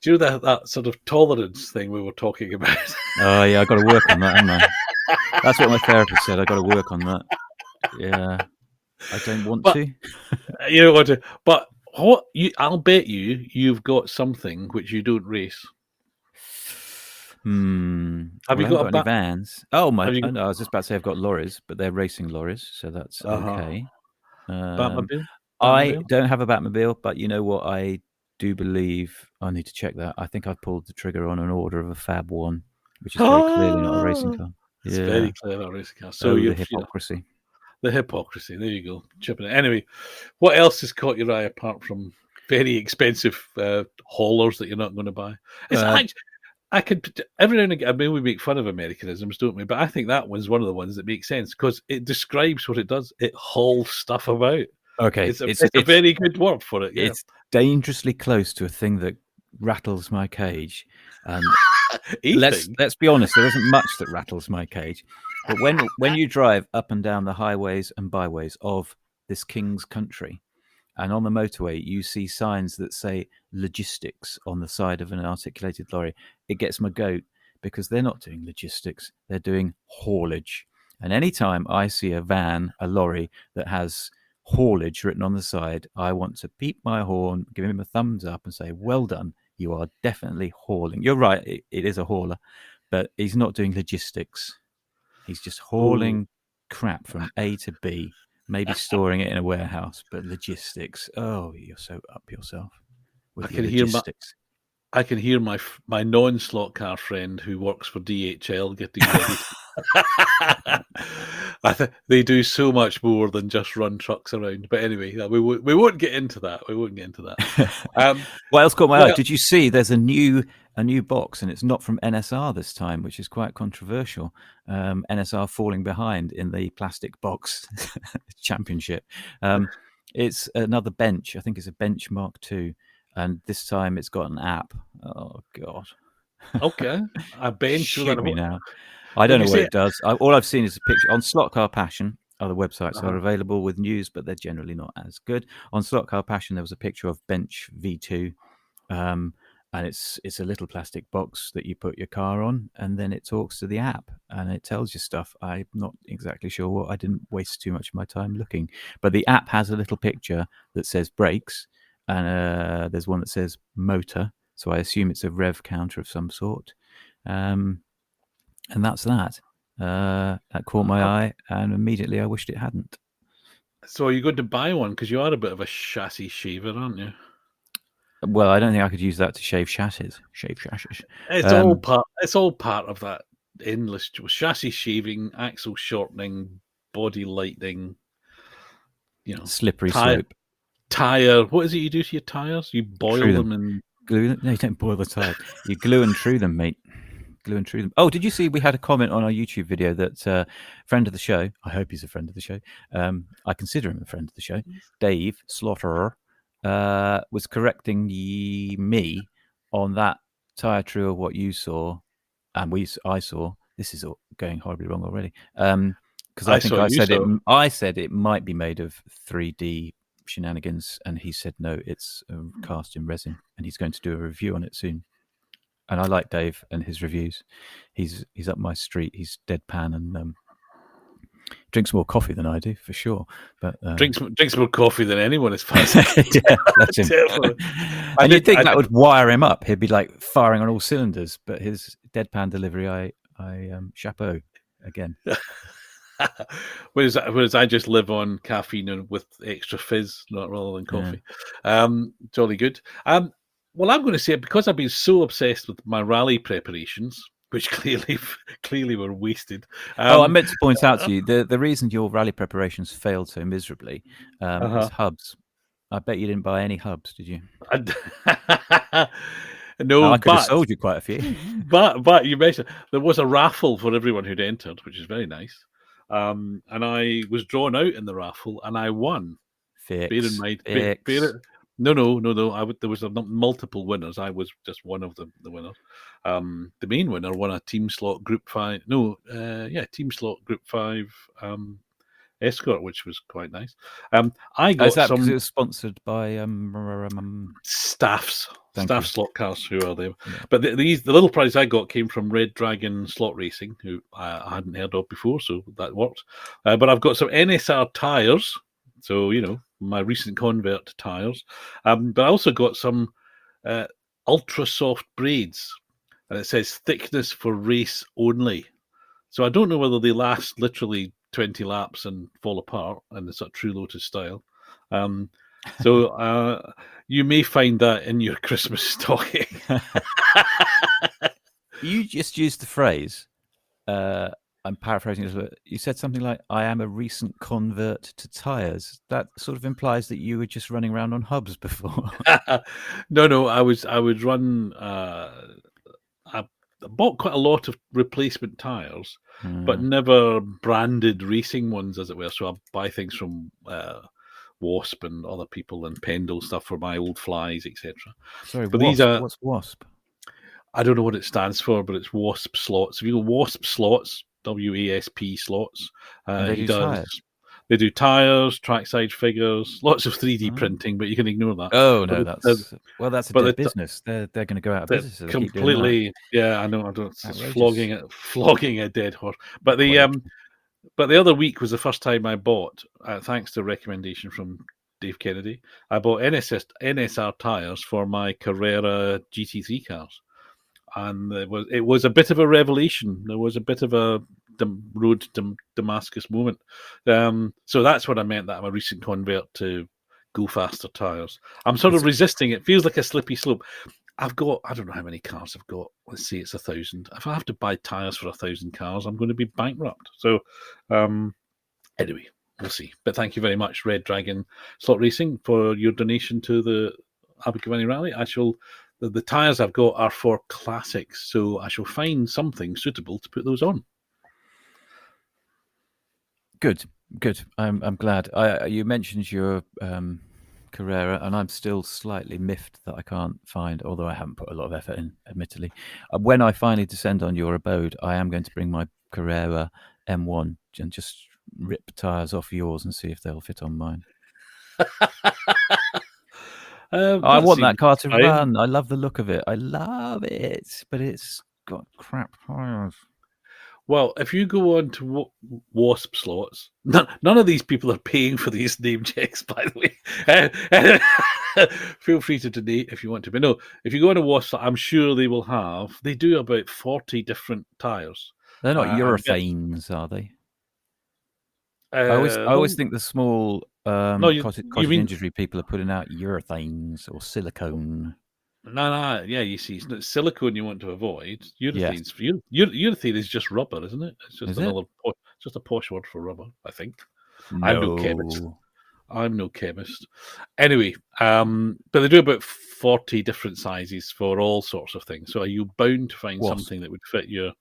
Speaker 1: Do you know that sort of tolerance thing we were talking about?
Speaker 2: Oh yeah, I got to work on that, haven't I? That's what my therapist said. I got to work on that. Yeah, I don't want to.
Speaker 1: You don't want to. But I'll bet you've got something which you don't race.
Speaker 2: Have
Speaker 1: you
Speaker 2: I haven't
Speaker 1: got
Speaker 2: got any vans. Oh my!
Speaker 1: Have you?
Speaker 2: I was just about to say I've got lorries, but they're racing lorries, so that's okay.
Speaker 1: Batmobile?
Speaker 2: I don't have a Batmobile, but you know what? I do believe I need to check that. I think I've pulled the trigger on an order of a Fab 1, which is very clearly not a racing car.
Speaker 1: It's
Speaker 2: Yeah,
Speaker 1: very clear not a racing car. So
Speaker 2: the hypocrisy.
Speaker 1: The hypocrisy. There you go. Chipping it. Anyway, what else has caught your eye apart from very expensive haulers that you're not going to buy? I could every now and again. I mean, we make fun of Americanisms, don't we? But I think that one's one of the ones that makes sense because it describes what it does. It hauls stuff about.
Speaker 2: Okay,
Speaker 1: it's a very good word for it. Yeah.
Speaker 2: It's dangerously close to a thing that rattles my cage. Let's be honest, there isn't much that rattles my cage. But when you drive up and down the highways and byways of this king's country, and on the motorway you see signs that say logistics on the side of an articulated lorry, it gets my goat because they're not doing logistics, they're doing haulage. And anytime I see a van, a lorry that has haulage written on the side, I want to beep my horn, give him a thumbs up and say, well done, you are definitely hauling. You're right, it is a hauler, but he's not doing logistics. He's just hauling crap from A to B, maybe storing it in a warehouse, but logistics. Oh, you're so up yourself with your logistics.
Speaker 1: I can hear my non-slot car friend who works for DHL getting ready. They do so much more than just run trucks around. But anyway, we won't get into that.
Speaker 2: What else caught my eye? Did you see there's a new box, and it's not from NSR this time, which is quite controversial. NSR falling behind in the plastic box championship. It's another bench. I think it's a bench Mark II. And this time it's got an app. Oh, God.
Speaker 1: Okay. A bench.
Speaker 2: Shoot me now. I don't know what it does. All I've seen is a picture. On Slot Car Passion, other websites are available with news, but they're generally not as good. On Slot Car Passion, there was a picture of Bench V2. And it's a little plastic box that you put your car on, and then it talks to the app, and it tells you stuff. I'm not exactly sure what. I didn't waste too much of my time looking. But the app has a little picture that says brakes, and there's one that says motor, so I assume it's a rev counter of some sort, and that's that. That caught my eye, and immediately I wished it hadn't.
Speaker 1: So are you going to buy one? Because you are a bit of a chassis shaver, aren't you?
Speaker 2: Well, I don't think I could use that to shave chassis.
Speaker 1: It's all part of that endless chassis shaving, axle shortening, body lightening.
Speaker 2: Slippery slope.
Speaker 1: Tire. What is it you do to your tires? You boil them and
Speaker 2: glue them. No, you don't boil the tire. You glue and true them, mate. Glue and true them. Oh, did you see we had a comment on our YouTube video that friend of the show, I hope he's a friend of the show, I consider him a friend of the show, Dave Slaughterer, was correcting me on that tire true of what you saw, and I saw. This is going horribly wrong already. Because I said it might be made of 3D shenanigans, and he said no, it's cast in resin, and he's going to do a review on it soon. And I like Dave and his reviews. He's up my street. He's deadpan and drinks more coffee than I do, for sure. But
Speaker 1: drinks more coffee than anyone is fast.
Speaker 2: Yeah, that's him. And you'd think that would wire him up. He'd be like firing on all cylinders. But his deadpan delivery, I chapeau again.
Speaker 1: Whereas I just live on caffeine with extra fizz, rather than coffee. Yeah. Jolly good. Well, I'm going to say, because I've been so obsessed with my rally preparations, which clearly were wasted.
Speaker 2: I meant to point out to you, the reason your rally preparations failed so miserably is hubs. I bet you didn't buy any hubs, did you?
Speaker 1: No,
Speaker 2: I could have sold you quite a few.
Speaker 1: But you mentioned there was a raffle for everyone who'd entered, which is very nice. And I was drawn out in the raffle, and I won. Bear in mind, no. There was multiple winners. I was just one of the winners. The main winner won a Team Slot Group 5. Team Slot Group 5 Escort, which was quite nice. I
Speaker 2: Is
Speaker 1: got
Speaker 2: that because it
Speaker 1: some
Speaker 2: was sponsored by
Speaker 1: staff slot cars. Who are they?
Speaker 2: Yeah.
Speaker 1: But the little prize I got came from Red Dragon Slot Racing, who I hadn't heard of before, so that worked. But I've got some NSR tyres, so my recent convert to tyres. But I also got some ultra soft braids, and it says thickness for race only. So I don't know whether they last literally 20 laps and fall apart in the sort of True Lotus style. So you may find that in your Christmas stocking.
Speaker 2: You just used the phrase, I'm paraphrasing this, you said something like, I am a recent convert to tyres. That sort of implies that you were just running around on hubs before.
Speaker 1: No, I would run... I bought quite a lot of replacement tyres, but never branded racing ones, as it were. So I buy things from Wasp and other people, and Pendle stuff for my old flies, etc.
Speaker 2: Sorry,
Speaker 1: But
Speaker 2: Wasp.
Speaker 1: these are...
Speaker 2: What's Wasp?
Speaker 1: I don't know what it stands for, but it's Wasp slots. If you go Wasp slots, WASP slots,
Speaker 2: They
Speaker 1: do tires, trackside figures, lots of 3D printing, but you can ignore that.
Speaker 2: Oh no, that's a dead business. They're going to go out of business. If they keep doing that.
Speaker 1: Yeah, I know. It's flogging a dead horse. But the other week was the first time I bought, thanks to a recommendation from Dave Kennedy, I bought NSR tires for my Carrera GT3 cars. And it was a bit of a revelation. There was a bit of a road to Damascus moment. So that's what I meant, that I'm a recent convert to go faster tyres. I'm sort of resisting it. Feels like a slippy slope. I don't know how many cars I've got. Let's say it's 1,000. If I have to buy tyres for 1,000 cars, I'm going to be bankrupt. So anyway, we'll see. But thank you very much, Red Dragon Slot Racing, for your donation to the Abergavenny Rally. The tyres I've got are for classics, so I shall find something suitable to put those on.
Speaker 2: Good. I'm glad. You mentioned your Carrera, and I'm still slightly miffed that I can't find, although I haven't put a lot of effort in, admittedly. When I finally descend on your abode, I am going to bring my Carrera M1 and just rip tyres off yours and see if they'll fit on mine. I want that car to run. I love the look of it. I love it, but it's got crap tyres.
Speaker 1: Well, if you go on to Wasp slots, none of these people are paying for these name checks, by the way. Feel free to donate if you want to. But no, if you go on a Wasp slot, I'm sure they do about 40 different tyres.
Speaker 2: They're not urethanes, are they? I always think the small cottage industry people are putting out urethanes or silicone.
Speaker 1: No, yeah, you see, it's silicone you want to avoid. Urethanes, urethane is just rubber, isn't it? It's just just a posh word for rubber, I think.
Speaker 2: No.
Speaker 1: I'm no chemist. Anyway, but they do about 40 different sizes for all sorts of things. So are you bound to find something that would fit your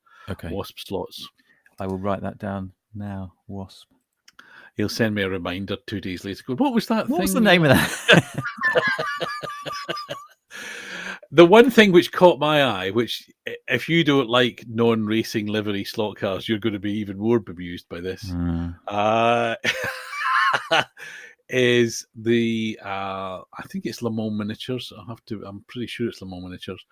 Speaker 1: Wasp slots?
Speaker 2: I will write that down now. Wasp.
Speaker 1: He'll send me a reminder 2 days later. Go, what was that thing?
Speaker 2: What was the name of that?
Speaker 1: The one thing which caught my eye, which if you don't like non-racing livery slot cars, you're going to be even more bemused by this, is the I think it's Le Mans Miniatures. I'm pretty sure it's Le Mans Miniatures.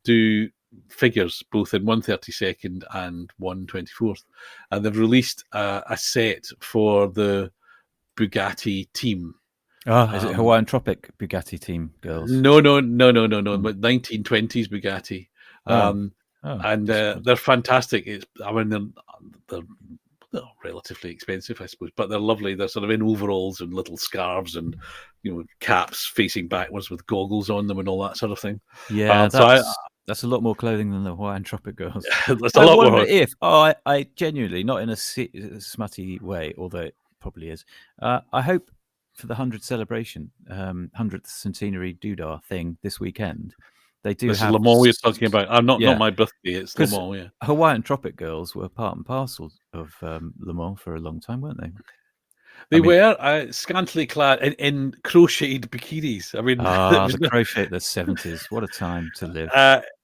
Speaker 1: Do figures both in 1/32 and 1/24, and they've released a set for the Bugatti team.
Speaker 2: Is it Hawaiian Tropic Bugatti team girls?
Speaker 1: No, but 1920s Bugatti. And they're fantastic. They're relatively expensive, I suppose, but they're lovely. They're sort of in overalls and little scarves and caps facing backwards with goggles on them and all that sort of thing.
Speaker 2: Yeah, that's a lot more clothing than the Hawaiian Tropic girls.
Speaker 1: That's a lot more.
Speaker 2: I genuinely, not in a smutty way, although it probably is. I hope for the 100th celebration, 100th centenary doodah thing this weekend, they do
Speaker 1: this
Speaker 2: have...
Speaker 1: is Le Mans you're talking about. Not my birthday, it's Le Mans, yeah.
Speaker 2: Hawaiian Tropic girls were part and parcel of Le Mans for a long time, weren't they?
Speaker 1: They were scantily clad in crocheted bikinis. I mean,
Speaker 2: the crochet, the 70s. What a time to live.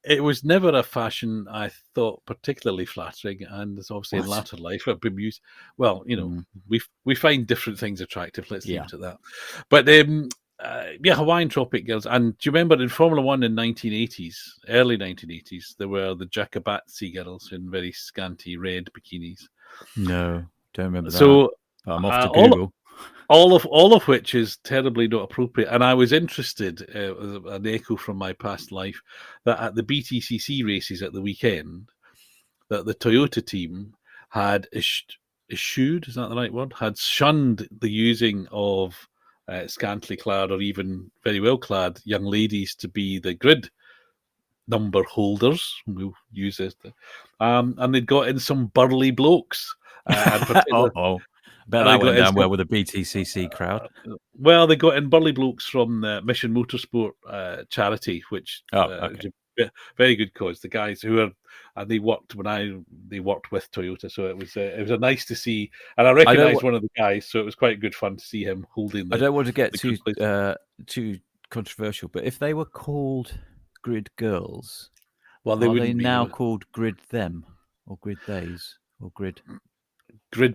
Speaker 1: It was never a fashion I thought particularly flattering, and it's obviously in latter life I've been used. Well, we find different things attractive. Let's leave it at that. But Hawaiian Tropic Girls. And do you remember in Formula One in early 1980s, there were the Jacobatzi girls in very scanty red bikinis?
Speaker 2: No, don't remember that.
Speaker 1: So
Speaker 2: I'm off to Google.
Speaker 1: All of which is terribly not appropriate. And I was interested, an echo from my past life, that at the BTCC races at the weekend, that the Toyota team had eschewed, is that the right word? Had shunned the using of scantily clad or even very well clad young ladies to be the grid number holders. We'll use this. And they'd got in some burly blokes.
Speaker 2: Bet that went down well with the BTCC crowd.
Speaker 1: Well, they got in burly blokes from the Mission Motorsport charity, which very good cause. The guys who are they worked with Toyota, so it was a nice to see, and I recognised one of the guys, so it was quite good fun to see him holding.
Speaker 2: I don't want to get too controversial, but if they were called Grid Girls,
Speaker 1: well, are they
Speaker 2: now called Grid Them or Grid Theys or Grid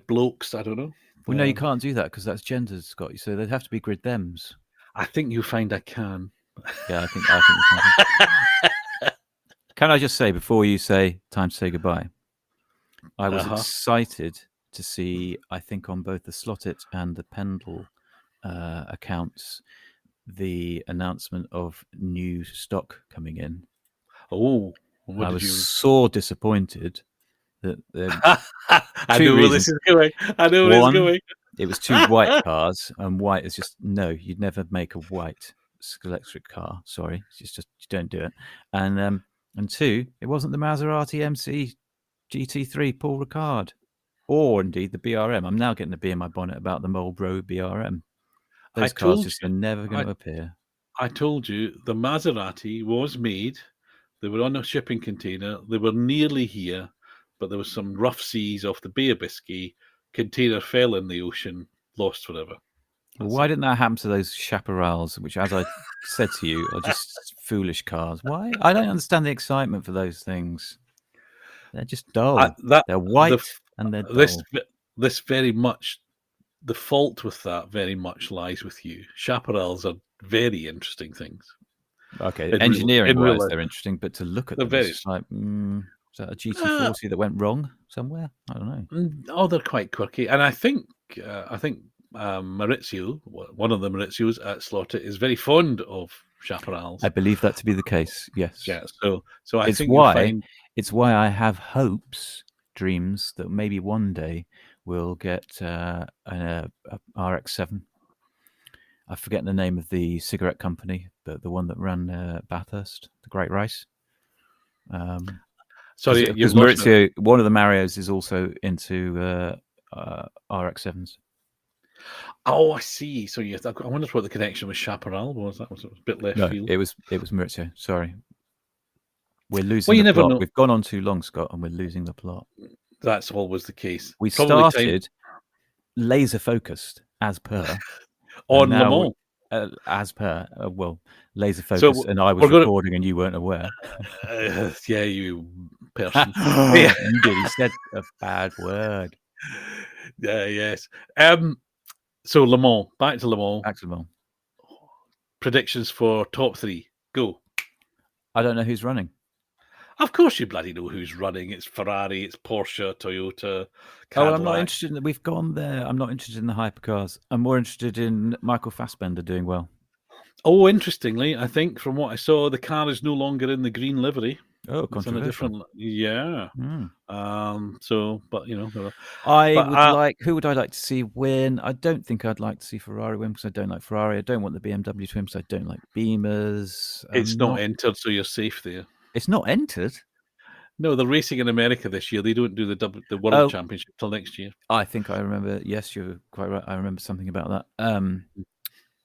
Speaker 1: Blokes? I don't know.
Speaker 2: Well, no, you can't do that because that's gender, Scott. So they'd have to be Grid Thems.
Speaker 1: I think you'll find I can.
Speaker 2: Yeah, I think you can. Can I just say, before you say time to say goodbye, I was excited to see, I think on both the Slotted and the Pendle accounts, the announcement of new stock coming in.
Speaker 1: Oh,
Speaker 2: I was so disappointed that
Speaker 1: I know where this is going.
Speaker 2: It was two white cars, and white is just no. You'd never make a white electric car. Sorry, it's just you don't do it. And two, it wasn't the Maserati MC GT3 Paul Ricard, or indeed the BRM. I'm now getting a bee in my bonnet about the Marlboro BRM. Those cars just are never going to appear.
Speaker 1: I told you the Maserati was made. They were on a shipping container. They were nearly here, but there was some rough seas off the Bay of Biscay. Container fell in the ocean, lost forever.
Speaker 2: Why didn't that happen to those Chaparrals, which, as I said to you, are just foolish cars? Why? I don't understand the excitement for those things. They're just dull. They're white and they're dull.
Speaker 1: This very much, the fault with that very much lies with you. Chaparrals are very interesting things.
Speaker 2: Okay, engineering-wise, they're interesting, but to look at them, it's like, is that a GT40 that went wrong somewhere? I don't know.
Speaker 1: Oh, they're quite quirky, and I think Maurizio, one of the Maurizios at Slaughter, is very fond of Chaparrals.
Speaker 2: I believe that to be the case. Yes.
Speaker 1: Yeah. So I think
Speaker 2: it's why I have hopes, dreams that maybe one day we'll get an RX-7. I forget the name of the cigarette company, the one that ran Bathurst, the Great Race.
Speaker 1: Sorry,
Speaker 2: because Maurizio, one of the Marios, is also into RX-7s.
Speaker 1: Oh, I see. So yes, I wonder what the connection with Chaparral was. That was a bit left field.
Speaker 2: It was Maurizio. Sorry, we're losing the plot. We've gone on too long, Scott, and we're losing the plot.
Speaker 1: That's always the case.
Speaker 2: We started laser focused as per
Speaker 1: on Le Mans.
Speaker 2: As per laser focus, and I was recording and you weren't aware.
Speaker 1: Yeah, you person.
Speaker 2: You did. He said a bad word.
Speaker 1: Yes. So Le Mans. Back to Le Mans. Predictions for top 3. Go.
Speaker 2: I don't know who's running.
Speaker 1: Of course you bloody know who's running. It's Ferrari, it's Porsche, Toyota, Cadillac.
Speaker 2: I'm not interested in we've gone there. I'm not interested in the hypercars. I'm more interested in Michael Fassbender doing well.
Speaker 1: Oh, interestingly, I think from what I saw, the car is no longer in the green livery.
Speaker 2: Oh, controversial.
Speaker 1: Yeah. So, but you know,
Speaker 2: who would I like to see win? I don't think I'd like to see Ferrari win because I don't like Ferrari. I don't want the BMW to win because I don't like Beamers.
Speaker 1: It's not entered, so you're safe there.
Speaker 2: It's not entered?
Speaker 1: No, they're racing in America this year. They don't do the World Championship till next year.
Speaker 2: I think I remember. Yes, you're quite right. I remember something about that.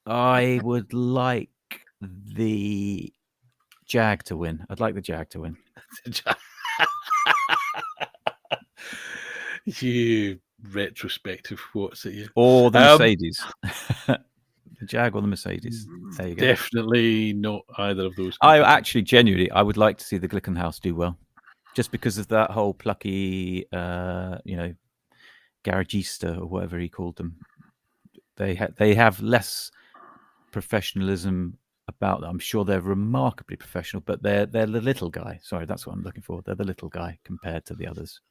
Speaker 2: I would like the Jag to win. I'd like the Jag to win.
Speaker 1: You retrospective quotes at you.
Speaker 2: Or the Mercedes. The Jag or the Mercedes. There you go.
Speaker 1: Definitely not either of those.
Speaker 2: I actually, genuinely, I would like to see the Glickenhaus do well. Just because of that whole plucky, garagista or whatever he called them. They have less professionalism about them. I'm sure they're remarkably professional, but they're the little guy. Sorry, that's what I'm looking for. They're the little guy compared to the others.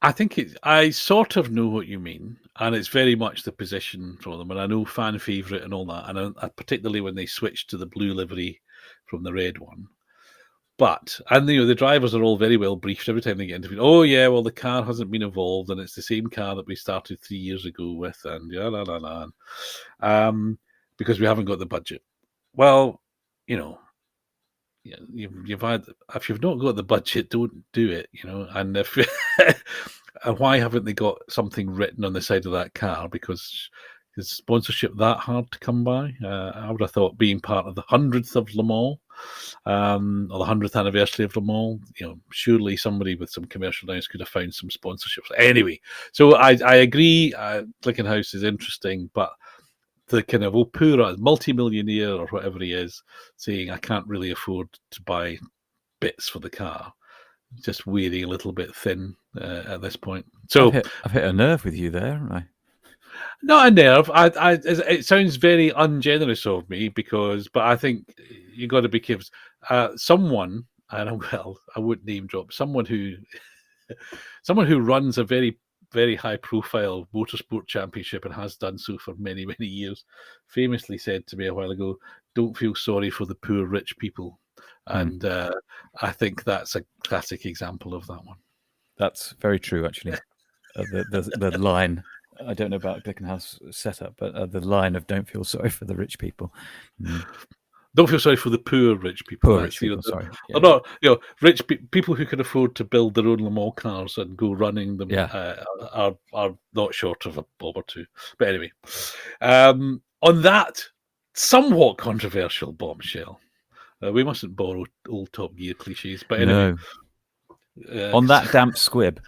Speaker 1: I think I sort of know what you mean, and it's very much the position for them. And I know fan favourite and all that, and particularly when they switched to the blue livery from the red one. But, and the drivers are all very well briefed every time they get interviewed. Oh, yeah, well, the car hasn't been evolved, and it's the same car that we started 3 years ago with, and because we haven't got the budget. Well, you've had, if you've not got the budget, don't do it, and if and why haven't they got something written on the side of that car? Because is sponsorship that hard to come by? I would have thought being part of the 100th of Le Mans, or the 100th anniversary of Le Mans, surely somebody with some commercial knowledge could have found some sponsorships. Anyway, so I agree, Glickenhaus is interesting, but the kind of Opura multi-millionaire or whatever he is saying, I can't really afford to buy bits for the car, just wearing a little bit thin at this point. So
Speaker 2: I've hit a nerve with you there, haven't I?
Speaker 1: Not a nerve. It sounds very ungenerous of me but I think you got to be careful. Someone, I wouldn't name drop someone who runs a very, very high-profile motorsport championship and has done so for many, many years, famously said to me a while ago, "Don't feel sorry for the poor rich people," and I think that's a classic example of that one.
Speaker 2: That's very true, actually. The line. I don't know about Glickenhaus setup, but the line of "Don't feel sorry for the rich people."
Speaker 1: Don't feel sorry for the poor rich people.
Speaker 2: Poor rich people, sorry.
Speaker 1: Yeah. Not, rich people who can afford to build their own Le Mans cars and go running them are not short of a bob or two. But anyway, on that somewhat controversial bombshell, we mustn't borrow old Top Gear cliches. But anyway,
Speaker 2: on that damp squib.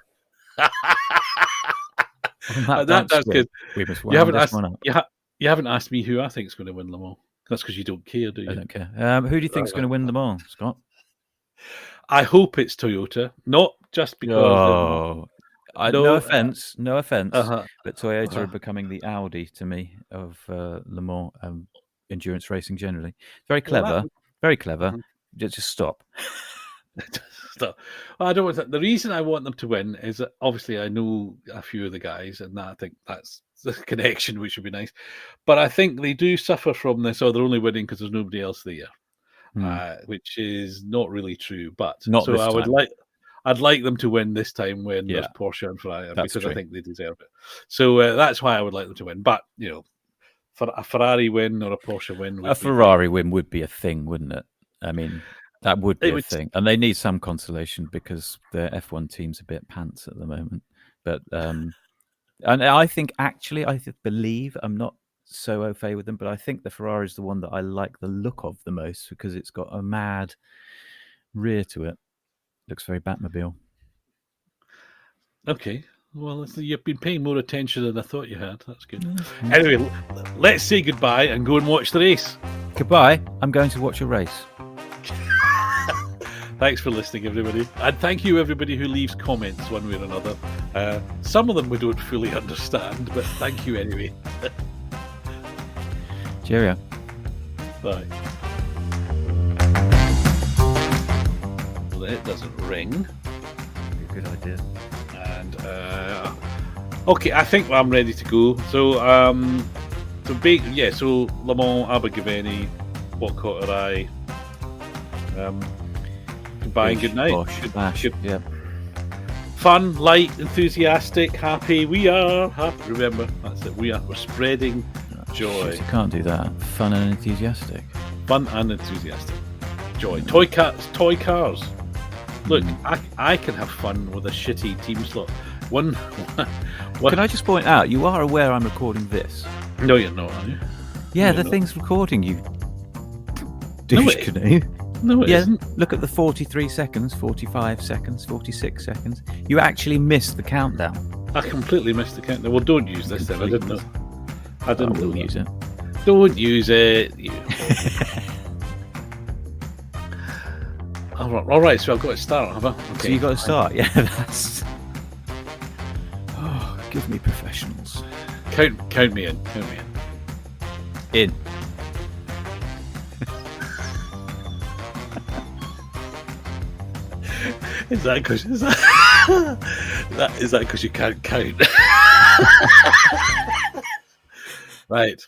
Speaker 1: That's good.
Speaker 2: We must
Speaker 1: you haven't asked me who I think is going to win Le Mans. That's because you don't care, do you?
Speaker 2: I don't care. Who do you think is going to win Le Mans, Scott?
Speaker 1: I hope it's Toyota, not just because.
Speaker 2: No offense, but Toyota are becoming the Audi to me of Le Mans endurance racing generally. Very clever, very clever. Mm-hmm. Just stop.
Speaker 1: Well, I don't want that. The reason I want them to win is that obviously I know a few of the guys, and I think that's the connection, which would be nice. But I think they do suffer from this, or they're only winning because there's nobody else there, which is not really true. But I'd like them to win this time when there's Porsche and Ferrari, because I think they deserve it. So that's why I would like them to win. But for a Ferrari win or a Porsche win,
Speaker 2: Ferrari win would be a thing, wouldn't it? I mean. That would be a thing. And they need some consolation because the F1 team's a bit pants at the moment. But and I think actually, I believe, I'm not so au fait with them, but I think the Ferrari is the one that I like the look of the most because it's got a mad rear to it. Looks very Batmobile.
Speaker 1: Okay. Well, you've been paying more attention than I thought you had. That's good. Anyway, let's say goodbye and go and watch the race.
Speaker 2: Goodbye. I'm going to watch a race.
Speaker 1: Thanks for listening, everybody. And thank you, everybody who leaves comments one way or another. Some of them we don't fully understand, but thank you anyway.
Speaker 2: Cheerio.
Speaker 1: Bye. Well, it doesn't ring.
Speaker 2: Good idea.
Speaker 1: And, okay, I think I'm ready to go. So, so Le Mans, Abergavenny, what caught our eye? Goodbye and good night.
Speaker 2: Good. Yeah.
Speaker 1: Fun, light, enthusiastic, happy. We are happy. Remember, that's it. We're spreading joy.
Speaker 2: You can't do that. Fun and enthusiastic.
Speaker 1: Fun and enthusiastic. Joy. Toy cars. Look, I can have fun with a shitty team slot. One.
Speaker 2: Can I just point out, you are aware I'm recording this?
Speaker 1: No, you're not, are you?
Speaker 2: Yeah, the thing's recording you. Douche canoe.
Speaker 1: No, it isn't.
Speaker 2: Look at the 43 seconds, 45 seconds, 46 seconds. You actually missed the countdown.
Speaker 1: I completely missed the count. Well, don't use this then. I didn't know. I didn't know
Speaker 2: use it.
Speaker 1: Don't use it. All right, so I've got to start, have I? Okay.
Speaker 2: So you got to start. Yeah, that's. Oh, give me professionals.
Speaker 1: Count me in.
Speaker 2: In.
Speaker 1: Is that because you can't count? Right.